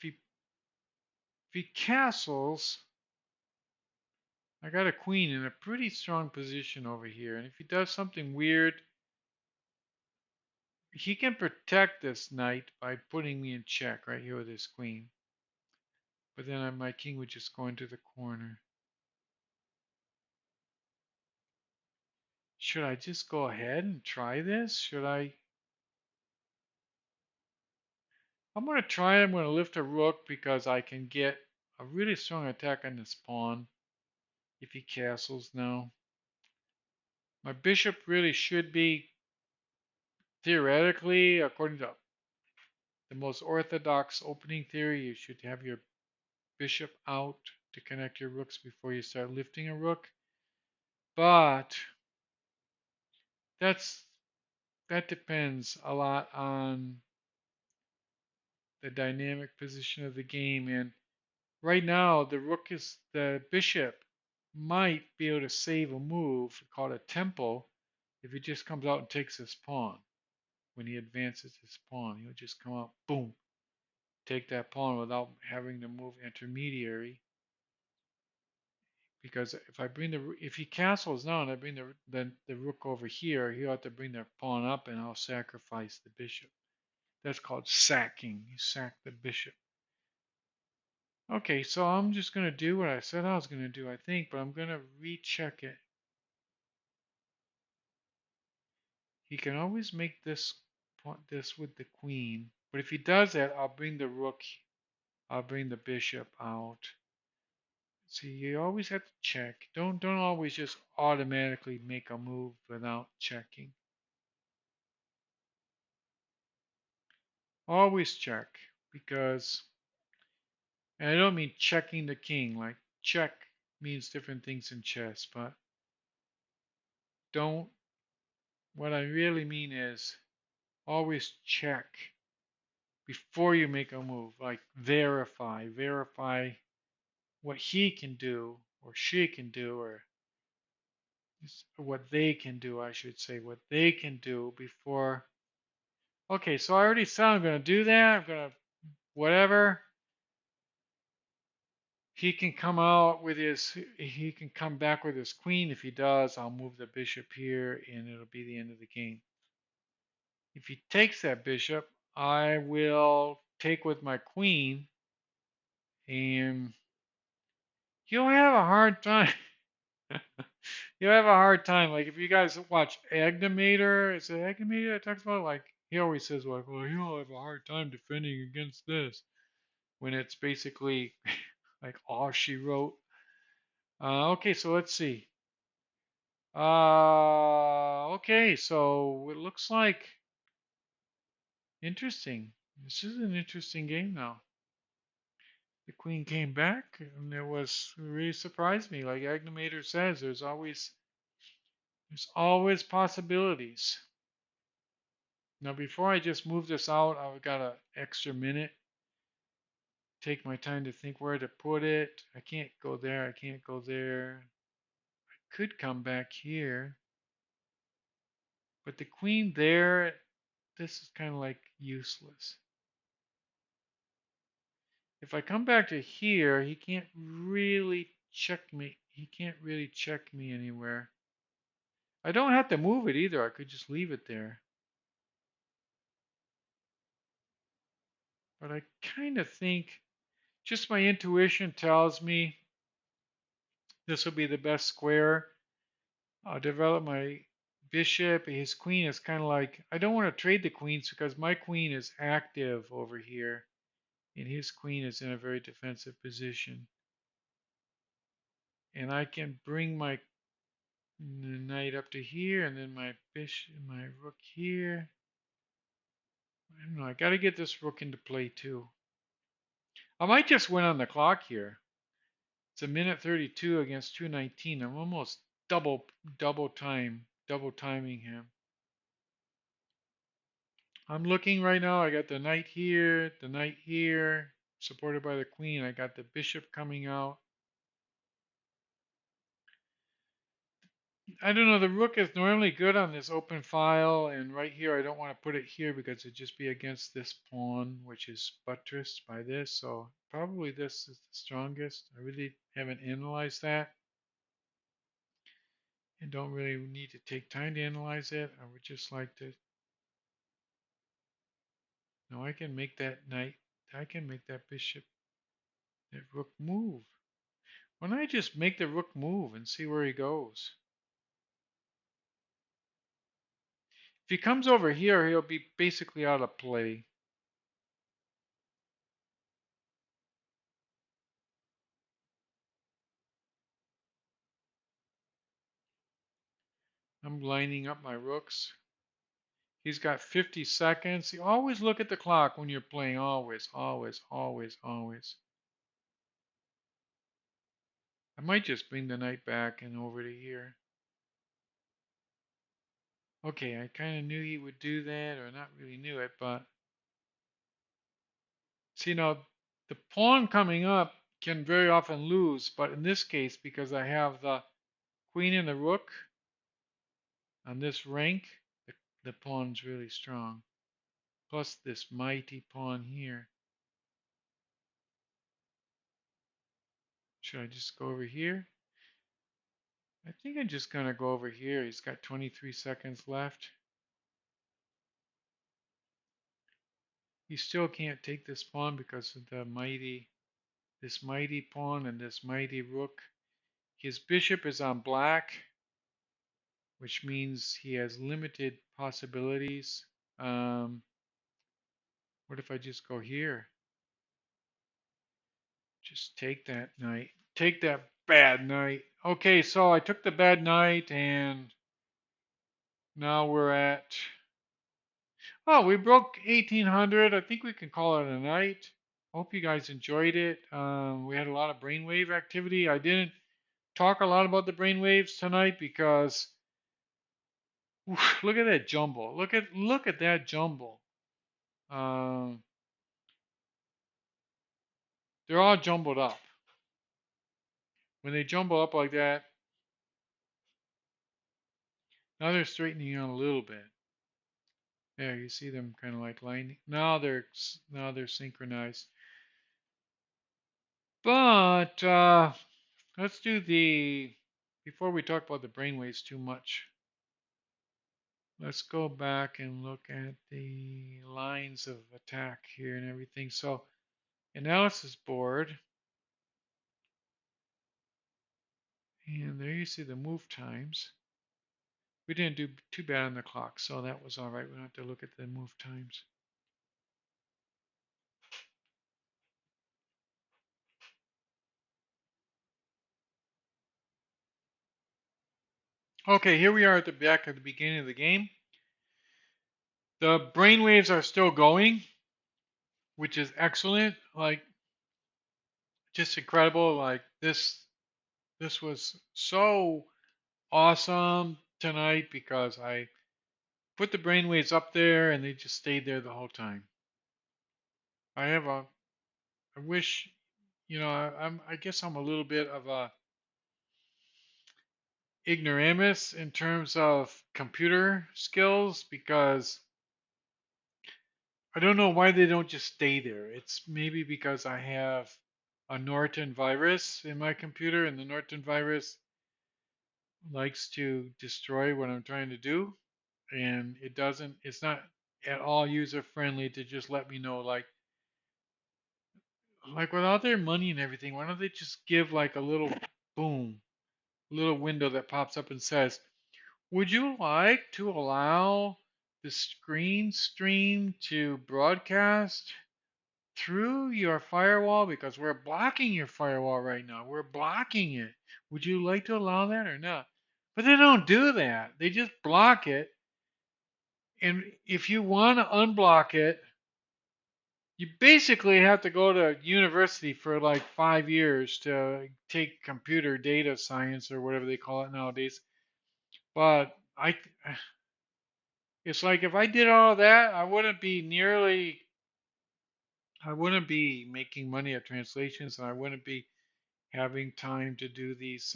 he castles, I got a queen in a pretty strong position over here. And if he does something weird, he can protect this knight by putting me in check right here with his queen. But then my king would just go into the corner. Should I just go ahead and try this? Should I? I'm going to try. I'm going to lift a rook because I can get a really strong attack on this pawn if he castles now. My bishop really should be, theoretically, according to the most orthodox opening theory, you should have your bishop out to connect your rooks before you start lifting a rook. But that depends a lot on the dynamic position of the game. And right now, the bishop might be able to save a move called a tempo if he just comes out and takes his pawn. When he advances his pawn, he'll just come out, boom, take that pawn without having to move intermediary. because if he castles now and I bring the rook over here, he'll have to bring the pawn up and I'll sacrifice the bishop. That's called sacking. You sack the bishop. Okay, so I'm just going to do what I said I was going to do, I think, but I'm going to recheck it. He can always make this with the queen, but if he does that, I'll bring the rook, I'll bring the bishop out. See, you always have to check. Don't always just automatically make a move without checking. Always check because, and I don't mean checking the king. Like check means different things in chess, but don't. What I really mean is always check before you make a move. Like verify what he can do or she can do or what they can do, I should say, what they can do before. Okay, so I already said I'm going to do that. I'm going to whatever. He can come out with he can come back with his queen. If he does, I'll move the bishop here and it'll be the end of the game. If he takes that bishop, I will take with my queen and you'll have a hard time. You'll have a hard time. Like if you guys watch Agnimator, is it Agnimator that talks about it? Like he always says like, well, you'll have a hard time defending against this when it's basically like all she wrote. Okay, so let's see. Okay, so it looks like interesting. This is an interesting game now. The queen came back, and it really surprised me. Like Agnimator says, there's always possibilities. Now, before I just move this out, I've got an extra minute. Take my time to think where to put it. I can't go there. I can't go there. I could come back here, but the queen there, this is kind of like useless. If I come back to here, he can't really check me. He can't really check me anywhere. I don't have to move it either. I could just leave it there. But I kind of think, just my intuition tells me this will be the best square. I'll develop my bishop. His queen is kind of like, I don't want to trade the queens because my queen is active over here. And his queen is in a very defensive position. And I can bring my knight up to here, and then my bishop, my rook here. I don't know. I got to get this rook into play too. I might just win on the clock here. It's a minute 32 against 2:19. I'm almost double timing him. I'm looking right now. I got the knight here, supported by the queen. I got the bishop coming out. I don't know, the rook is normally good on this open file, and right here I don't want to put it here because it'd just be against this pawn, which is buttressed by this, so probably this is the strongest. I really haven't analyzed that, and don't really need to take time to analyze it. I would just like to, no, I can make that knight, I can make that bishop, that rook move. Why don't I just make the rook move and see where he goes? If he comes over here, he'll be basically out of play. I'm lining up my rooks. He's got 50 seconds. You always look at the clock when you're playing. Always, always, always, always. I might just bring the knight back and over to here. Okay, I kind of knew he would do that, or not really knew it, but see now, the pawn coming up can very often lose, but in this case, because I have the queen and the rook on this rank, the pawn's really strong. Plus this mighty pawn here. Should I just go over here? I think I'm just going to go over here. He's got 23 seconds left. He still can't take this pawn because of this mighty pawn and this mighty rook. His bishop is on black, which means he has limited possibilities. What if I just go here? Just take that knight. Take that bad knight. Okay, so I took the bad knight, and now we're at. Oh, we broke 1800. I think we can call it a night. Hope you guys enjoyed it. We had a lot of brainwave activity. I didn't talk a lot about the brainwaves tonight because look at that jumble. Look at that jumble. Um, they're all jumbled up. When they jumble up like that, now they're straightening out a little bit. There, you see them kind of like lining. Now they're synchronized. But let's do the before we talk about the brainwaves too much. Let's go back and look at the lines of attack here and everything. So analysis board, and there you see the move times. We didn't do too bad on the clock, so that was all right. We don't have to look at the move times. Okay, here we are at the back at the beginning of the game. The brainwaves are still going, which is excellent. Like, just incredible. Like this was so awesome tonight because I put the brainwaves up there and they just stayed there the whole time. I wish, I guess I'm a little bit of a ignoramus in terms of computer skills because I don't know why they don't just stay there. It's maybe because I have a Norton virus in my computer, and the Norton virus likes to destroy what I'm trying to do, and it's not at all user friendly to just let me know like without their money and everything, why don't they just give like a little boom, little window that pops up and says, would you like to allow the screen stream to broadcast through your firewall because we're blocking your firewall right now. We're blocking it. Would you like to allow that or not? But they don't do that. They just block it. And if you want to unblock it, you basically have to go to university for like 5 years to take computer data science or whatever they call it nowadays. But it's like if I did all that, I wouldn't be making money at translations, and I wouldn't be having time to do these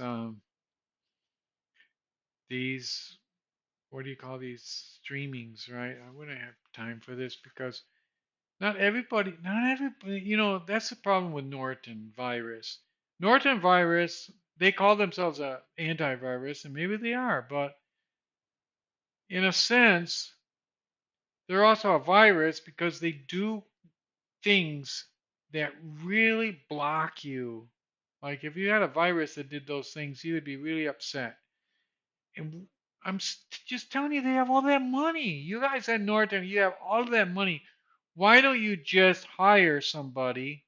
what do you call these streamings, right? I wouldn't have time for this because not everybody, that's the problem with Norton virus. Norton virus, they call themselves a antivirus, and maybe they are, but in a sense, they're also a virus because they do things that really block you. Like if you had a virus that did those things, you would be really upset. And I'm just telling you, they have all that money. You guys at Norton, you have all that money. Why don't you just hire somebody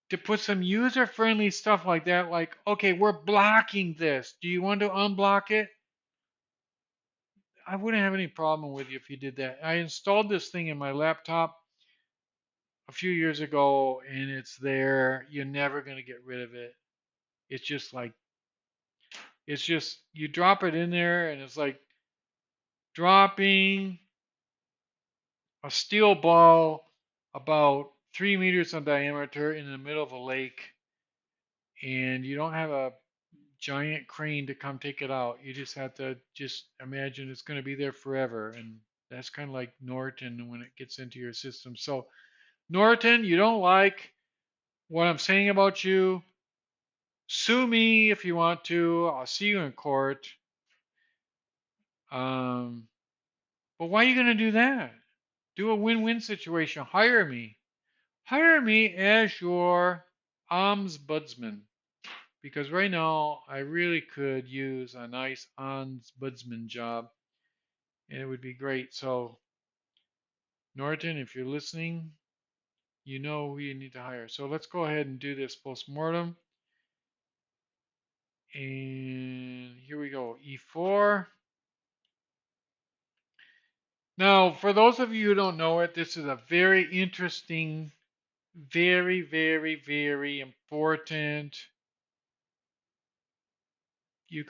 to put some user friendly stuff like that? Like, okay, we're blocking this. Do you want to unblock it? I wouldn't have any problem with you if you did that. I installed this thing in my laptop a few years ago and it's there. You're never going to get rid of it. It's just like, it's just, you drop it in there and it's like dropping a steel ball about 3 meters in diameter in the middle of a lake, and you don't have a giant crane to come take it out. You just have to just imagine it's going to be there forever, and that's kind of like Norton when it gets into your system. So, Norton, you don't like what I'm saying about you. Sue me if you want to. I'll see you in court. Um, but why are you going to do that? Do a win-win situation. Hire me. Hire me as your ombudsman. Because right now, I really could use a nice ombudsman job, and it would be great. So, Norton, if you're listening, you know who you need to hire. So let's go ahead and do this postmortem. And here we go. E4. Now, for those of you who don't know it, this is a very interesting, very, very, very important. You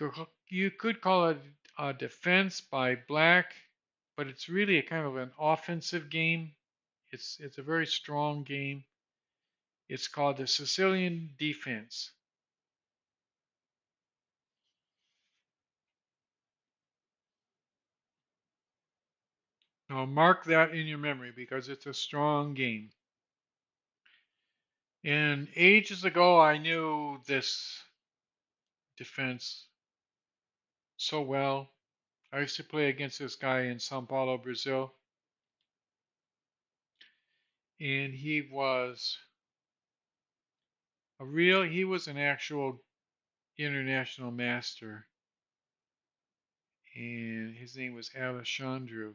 could call it a defense by black, but it's really a kind of an offensive game. It's a very strong game. It's called the Sicilian defense. Now mark that in your memory because it's a strong game. And ages ago, I knew this defense so well. I used to play against this guy in Sao Paulo, Brazil, and he was an actual international master, and his name was Alexandru.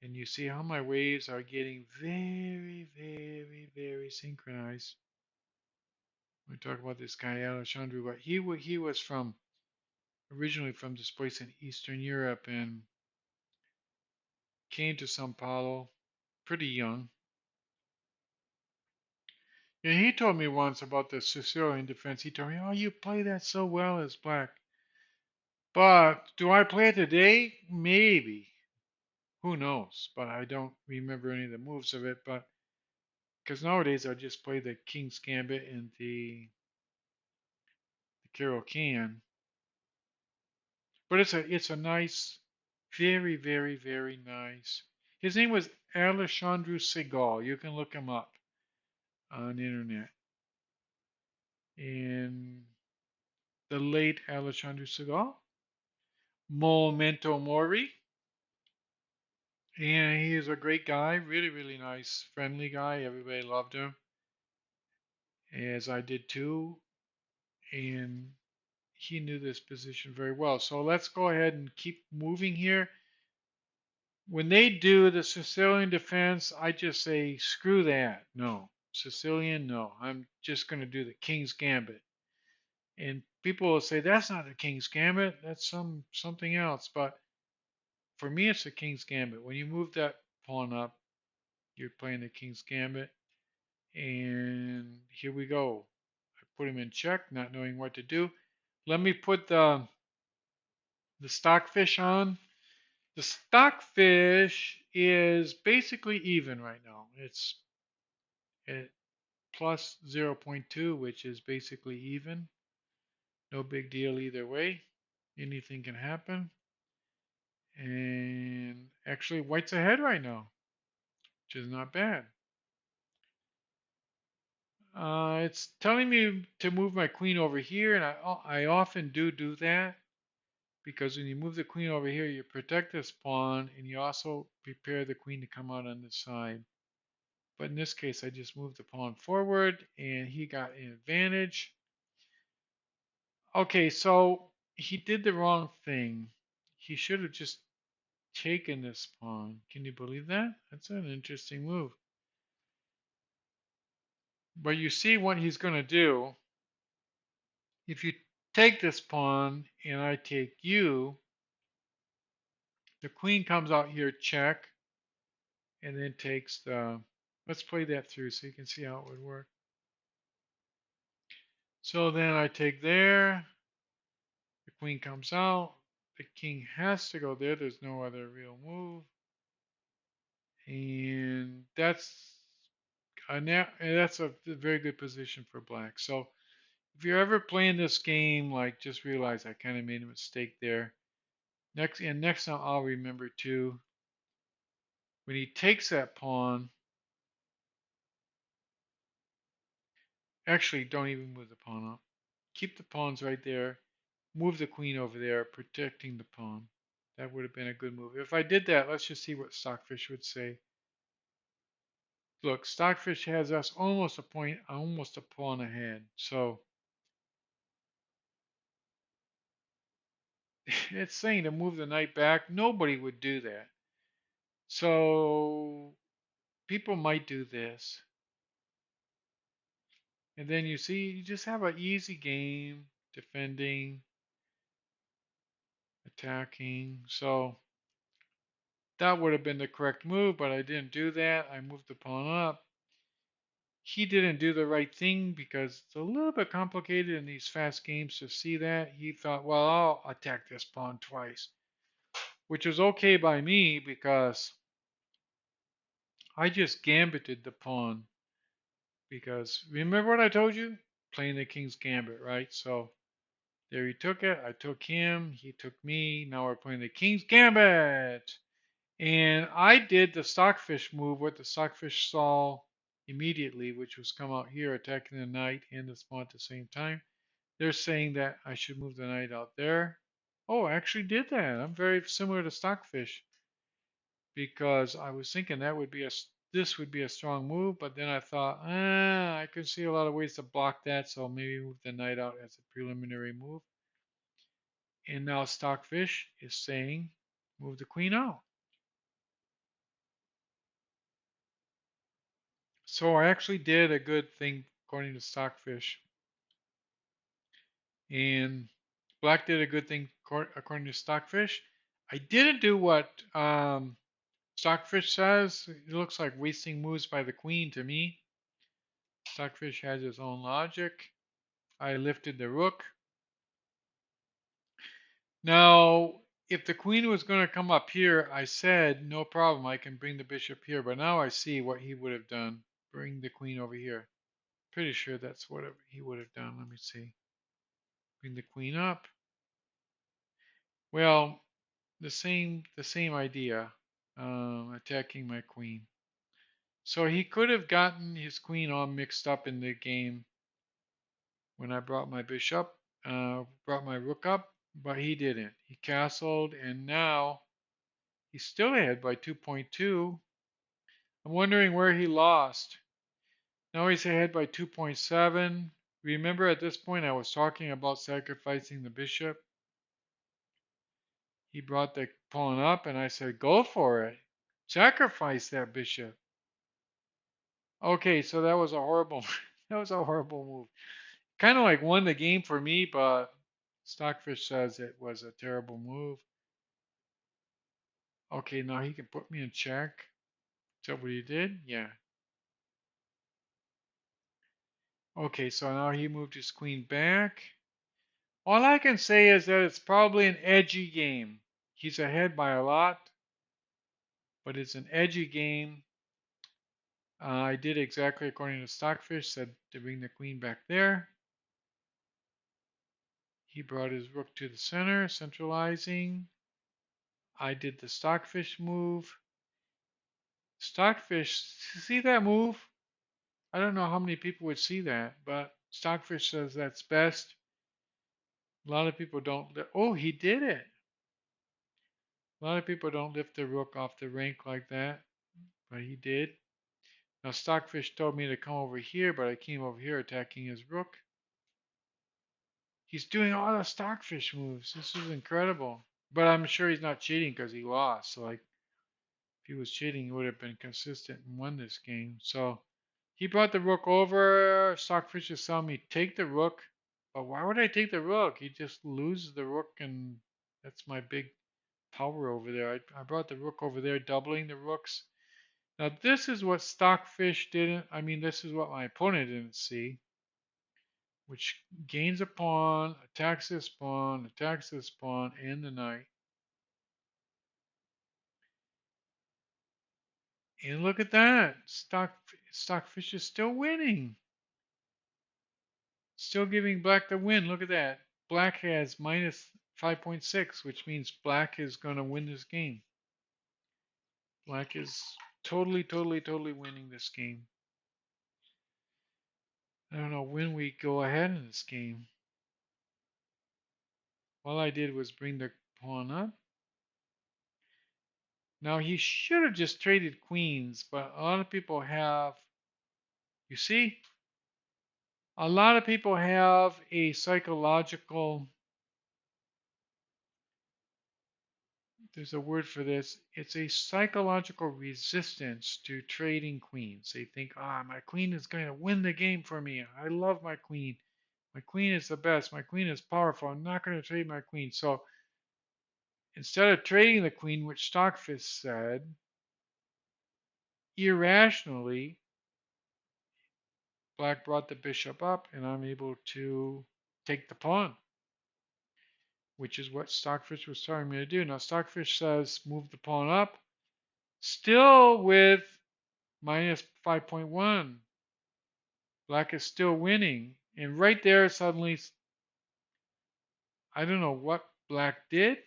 And you see how my waves are getting very, very, very synchronized. We talk about this guy Alexandru, but he was from originally from this place in Eastern Europe and came to Sao Paulo pretty young. And he told me once about the Sicilian defense. He told me, "Oh, you play that so well as black." But do I play it today? Maybe. Who knows? But I don't remember any of the moves of it. But because nowadays I just play the King's Gambit and the Carol Can. But it's a nice, very, very, very nice. His name was Alexandru Segal. You can look him up on the internet. And the late Alexandru Segal, Momento Mori. And he is a great guy, really, really nice, friendly guy. Everybody loved him, as I did too. And he knew this position very well. So let's go ahead and keep moving here. When they do the Sicilian defense, I just say, screw that. No. Sicilian, no. I'm just going to do the King's Gambit. And people will say, that's not the King's Gambit. That's something else. But for me, it's the King's Gambit. When you move that pawn up, you're playing the King's Gambit. And here we go. I put him in check, not knowing what to do. Let me put the stockfish on. The stockfish is basically even right now. It's at plus 0.2, which is basically even. No big deal either way. Anything can happen. And actually, white's ahead right now, which is not bad. It's telling me to move my queen over here, and I often do that because when you move the queen over here, you protect this pawn, and you also prepare the queen to come out on this side. But in this case, I just moved the pawn forward, and he got an advantage. Okay, so he did the wrong thing. He should have just taken this pawn. Can you believe that? That's an interesting move. But you see what he's going to do. If you take this pawn and I take you, the queen comes out here, check, and then takes the. Let's play that through so you can see how it would work. So then I take there, the queen comes out, the king has to go there. There's no other real move. And that's a very good position for black. So if you're ever playing this game, like just realize I kind of made a mistake there. Next time I'll remember too. When he takes that pawn, actually don't even move the pawn up. keep the pawns right there, move the queen over there, protecting the pawn. That would have been a good move. If I did that, let's just see what Stockfish would say. Look, Stockfish has us almost a point, almost a pawn ahead. So it's saying to move the knight back. Nobody would do that. So people might do this. And then you see, you just have an easy game, defending, attacking. So that would have been the correct move, but I didn't do that. I moved the pawn up. He didn't do the right thing because it's a little bit complicated in these fast games to see that. He thought, well, I'll attack this pawn twice, which was okay by me because I just gambited the pawn. Because remember what I told you? Playing the king's gambit, right? So there he took it. I took him. He took me. Now we're playing the king's gambit. And I did the stockfish move, what the stockfish saw immediately, which was come out here attacking the knight and the pawn at the same time. They're saying that I should move the knight out there. Oh, I actually did that. I'm very similar to stockfish because I was thinking that would be this would be a strong move, but then I thought, I can see a lot of ways to block that, so maybe move the knight out as a preliminary move. And now stockfish is saying move the queen out. So I actually did a good thing according to Stockfish, and Black did a good thing according to Stockfish. I didn't do what Stockfish says. It looks like wasting moves by the queen to me. Stockfish has his own logic. I lifted the rook. Now, if the queen was going to come up here, I said, no problem, I can bring the bishop here. But now I see what he would have done. Bring the queen over here. Pretty sure that's what he would have done. Let me see. Bring the queen up. Well, the same idea, attacking my queen. So he could have gotten his queen all mixed up in the game when I brought my bishop, brought my rook up, but he didn't. He castled, and now he's still ahead by 2.2. I'm wondering where he lost. Now he's ahead by 2.7. Remember at this point I was talking about sacrificing the bishop. He brought the pawn up, and I said, go for it. Sacrifice that bishop. Okay, so that was a horrible that was a horrible move. Kind of like won the game for me, but Stockfish says it was a terrible move. Okay, now he can put me in check. Is that what he did? Yeah. Okay, so now he moved his queen back. All I can say is that it's probably an edgy game. He's ahead by a lot, but it's an edgy game. I did exactly according to Stockfish, said to bring the queen back there. He brought his rook to the center, centralizing. I did the Stockfish move. Stockfish, see that move? I don't know how many people would see that, but Stockfish says that's best. A lot of people don't. Oh, he did it. A lot of people don't lift the rook off the rank like that, but he did. Now, Stockfish told me to come over here, but I came over here attacking his rook. He's doing all the Stockfish moves. This is incredible. But I'm sure he's not cheating because he lost. So, like, if he was cheating, he would have been consistent and won this game. So, he brought the rook over. Stockfish is telling me, take the rook. But why would I take the rook? He just loses the rook, and that's my big power over there. I brought the rook over there, doubling the rooks. Now, this is what Stockfish didn't, I mean, this is what my opponent didn't see, which gains a pawn, attacks this pawn, and the knight. And look at that. Stockfish is still winning. Still giving black the win. Look at that. Black has minus 5.6, which means black is going to win this game. Black is totally winning this game. I don't know when we go ahead in this game. All I did was bring the pawn up. Now he should have just traded queens, but a lot of people have, you see, a lot of people have a psychological, there's a word for this, it's a psychological resistance to trading queens. They think, my queen is going to win the game for me. I love my queen. My queen is the best. My queen is powerful. I'm not going to trade my queen. So instead of trading the queen, which Stockfish said, irrationally, black brought the bishop up, and I'm able to take the pawn, which is what Stockfish was telling me to do. Now, Stockfish says move the pawn up, still with minus 5.1. Black is still winning. And right there, suddenly, I don't know what black did,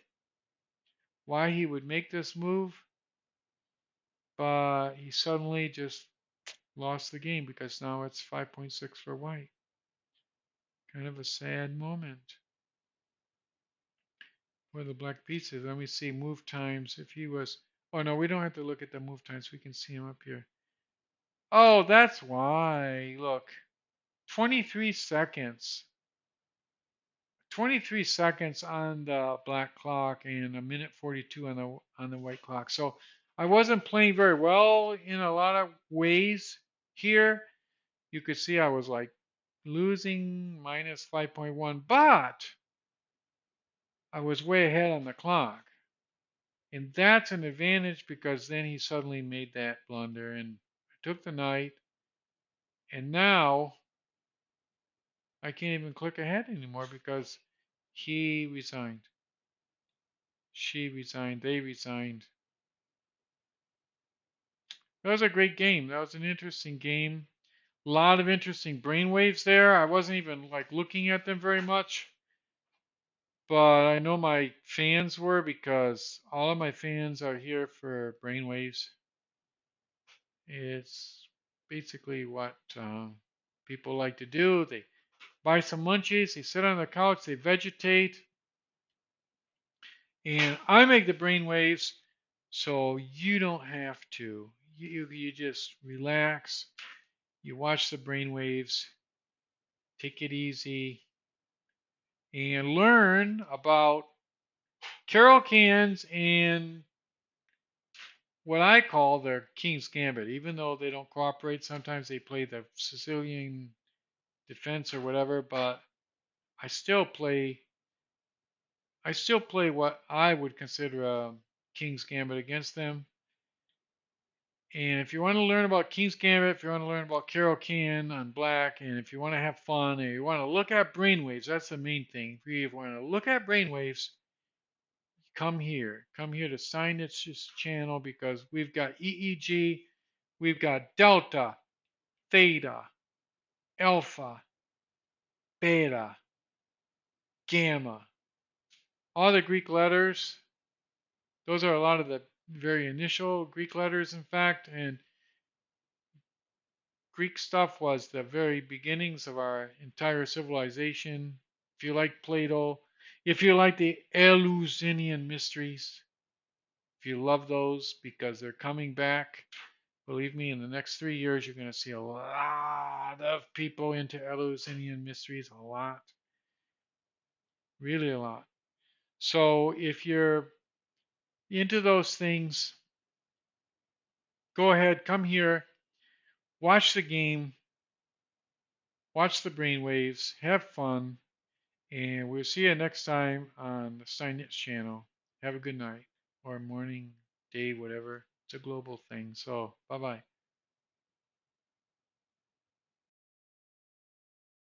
why he would make this move, but he suddenly just lost the game because now it's 5.6 for white. Kind of a sad moment for the black pieces. Let me see move times. If he was, oh no, we don't have to look at the move times. We can see him up here. Oh, that's why. Look, 23 seconds. 23 seconds on the black clock and a minute 42 on the white clock. So I wasn't playing very well in a lot of ways here. You could see I was like losing minus 5.1, but I was way ahead on the clock. And that's an advantage because then he suddenly made that blunder and I took the knight. And now I can't even click ahead anymore because he resigned. She resigned. They resigned. That was a great game. That was an interesting game. A lot of interesting brainwaves there. I wasn't even like looking at them very much, but I know my fans were because all of my fans are here for brainwaves. It's basically what people like to do. They buy some munchies, they sit on the couch, they vegetate, and I make the brainwaves so you don't have to. You just relax. You watch the brainwaves, take it easy, and learn about Carol cans and what I call their King's Gambit. Even though they don't cooperate, sometimes they play the Sicilian defense or whatever, but I still play I still play what I would consider a King's Gambit against them. And if you want to learn about King's Gambit, if you want to learn about Carol Can on black, and if you want to have fun, and you want to look at brainwaves, that's the main thing. If you want to look at brainwaves, come here. Come here to StineItch's channel because we've got EEG, we've got Delta, Theta, Alpha, Beta, Gamma. All the Greek letters, those are a lot of the very initial Greek letters, in fact, and Greek stuff was the very beginnings of our entire civilization. If you like Plato, if you like the Eleusinian Mysteries, if you love those because they're coming back, believe me, in the next 3 years, you're going to see a lot of people into Eleusinian Mysteries. A lot. Really a lot. So if you're into those things, go ahead, come here, watch the game, watch the brainwaves, have fun, and we'll see you next time on the StineItch channel. Have a good night or morning, day, whatever. It's a global thing. So, bye bye.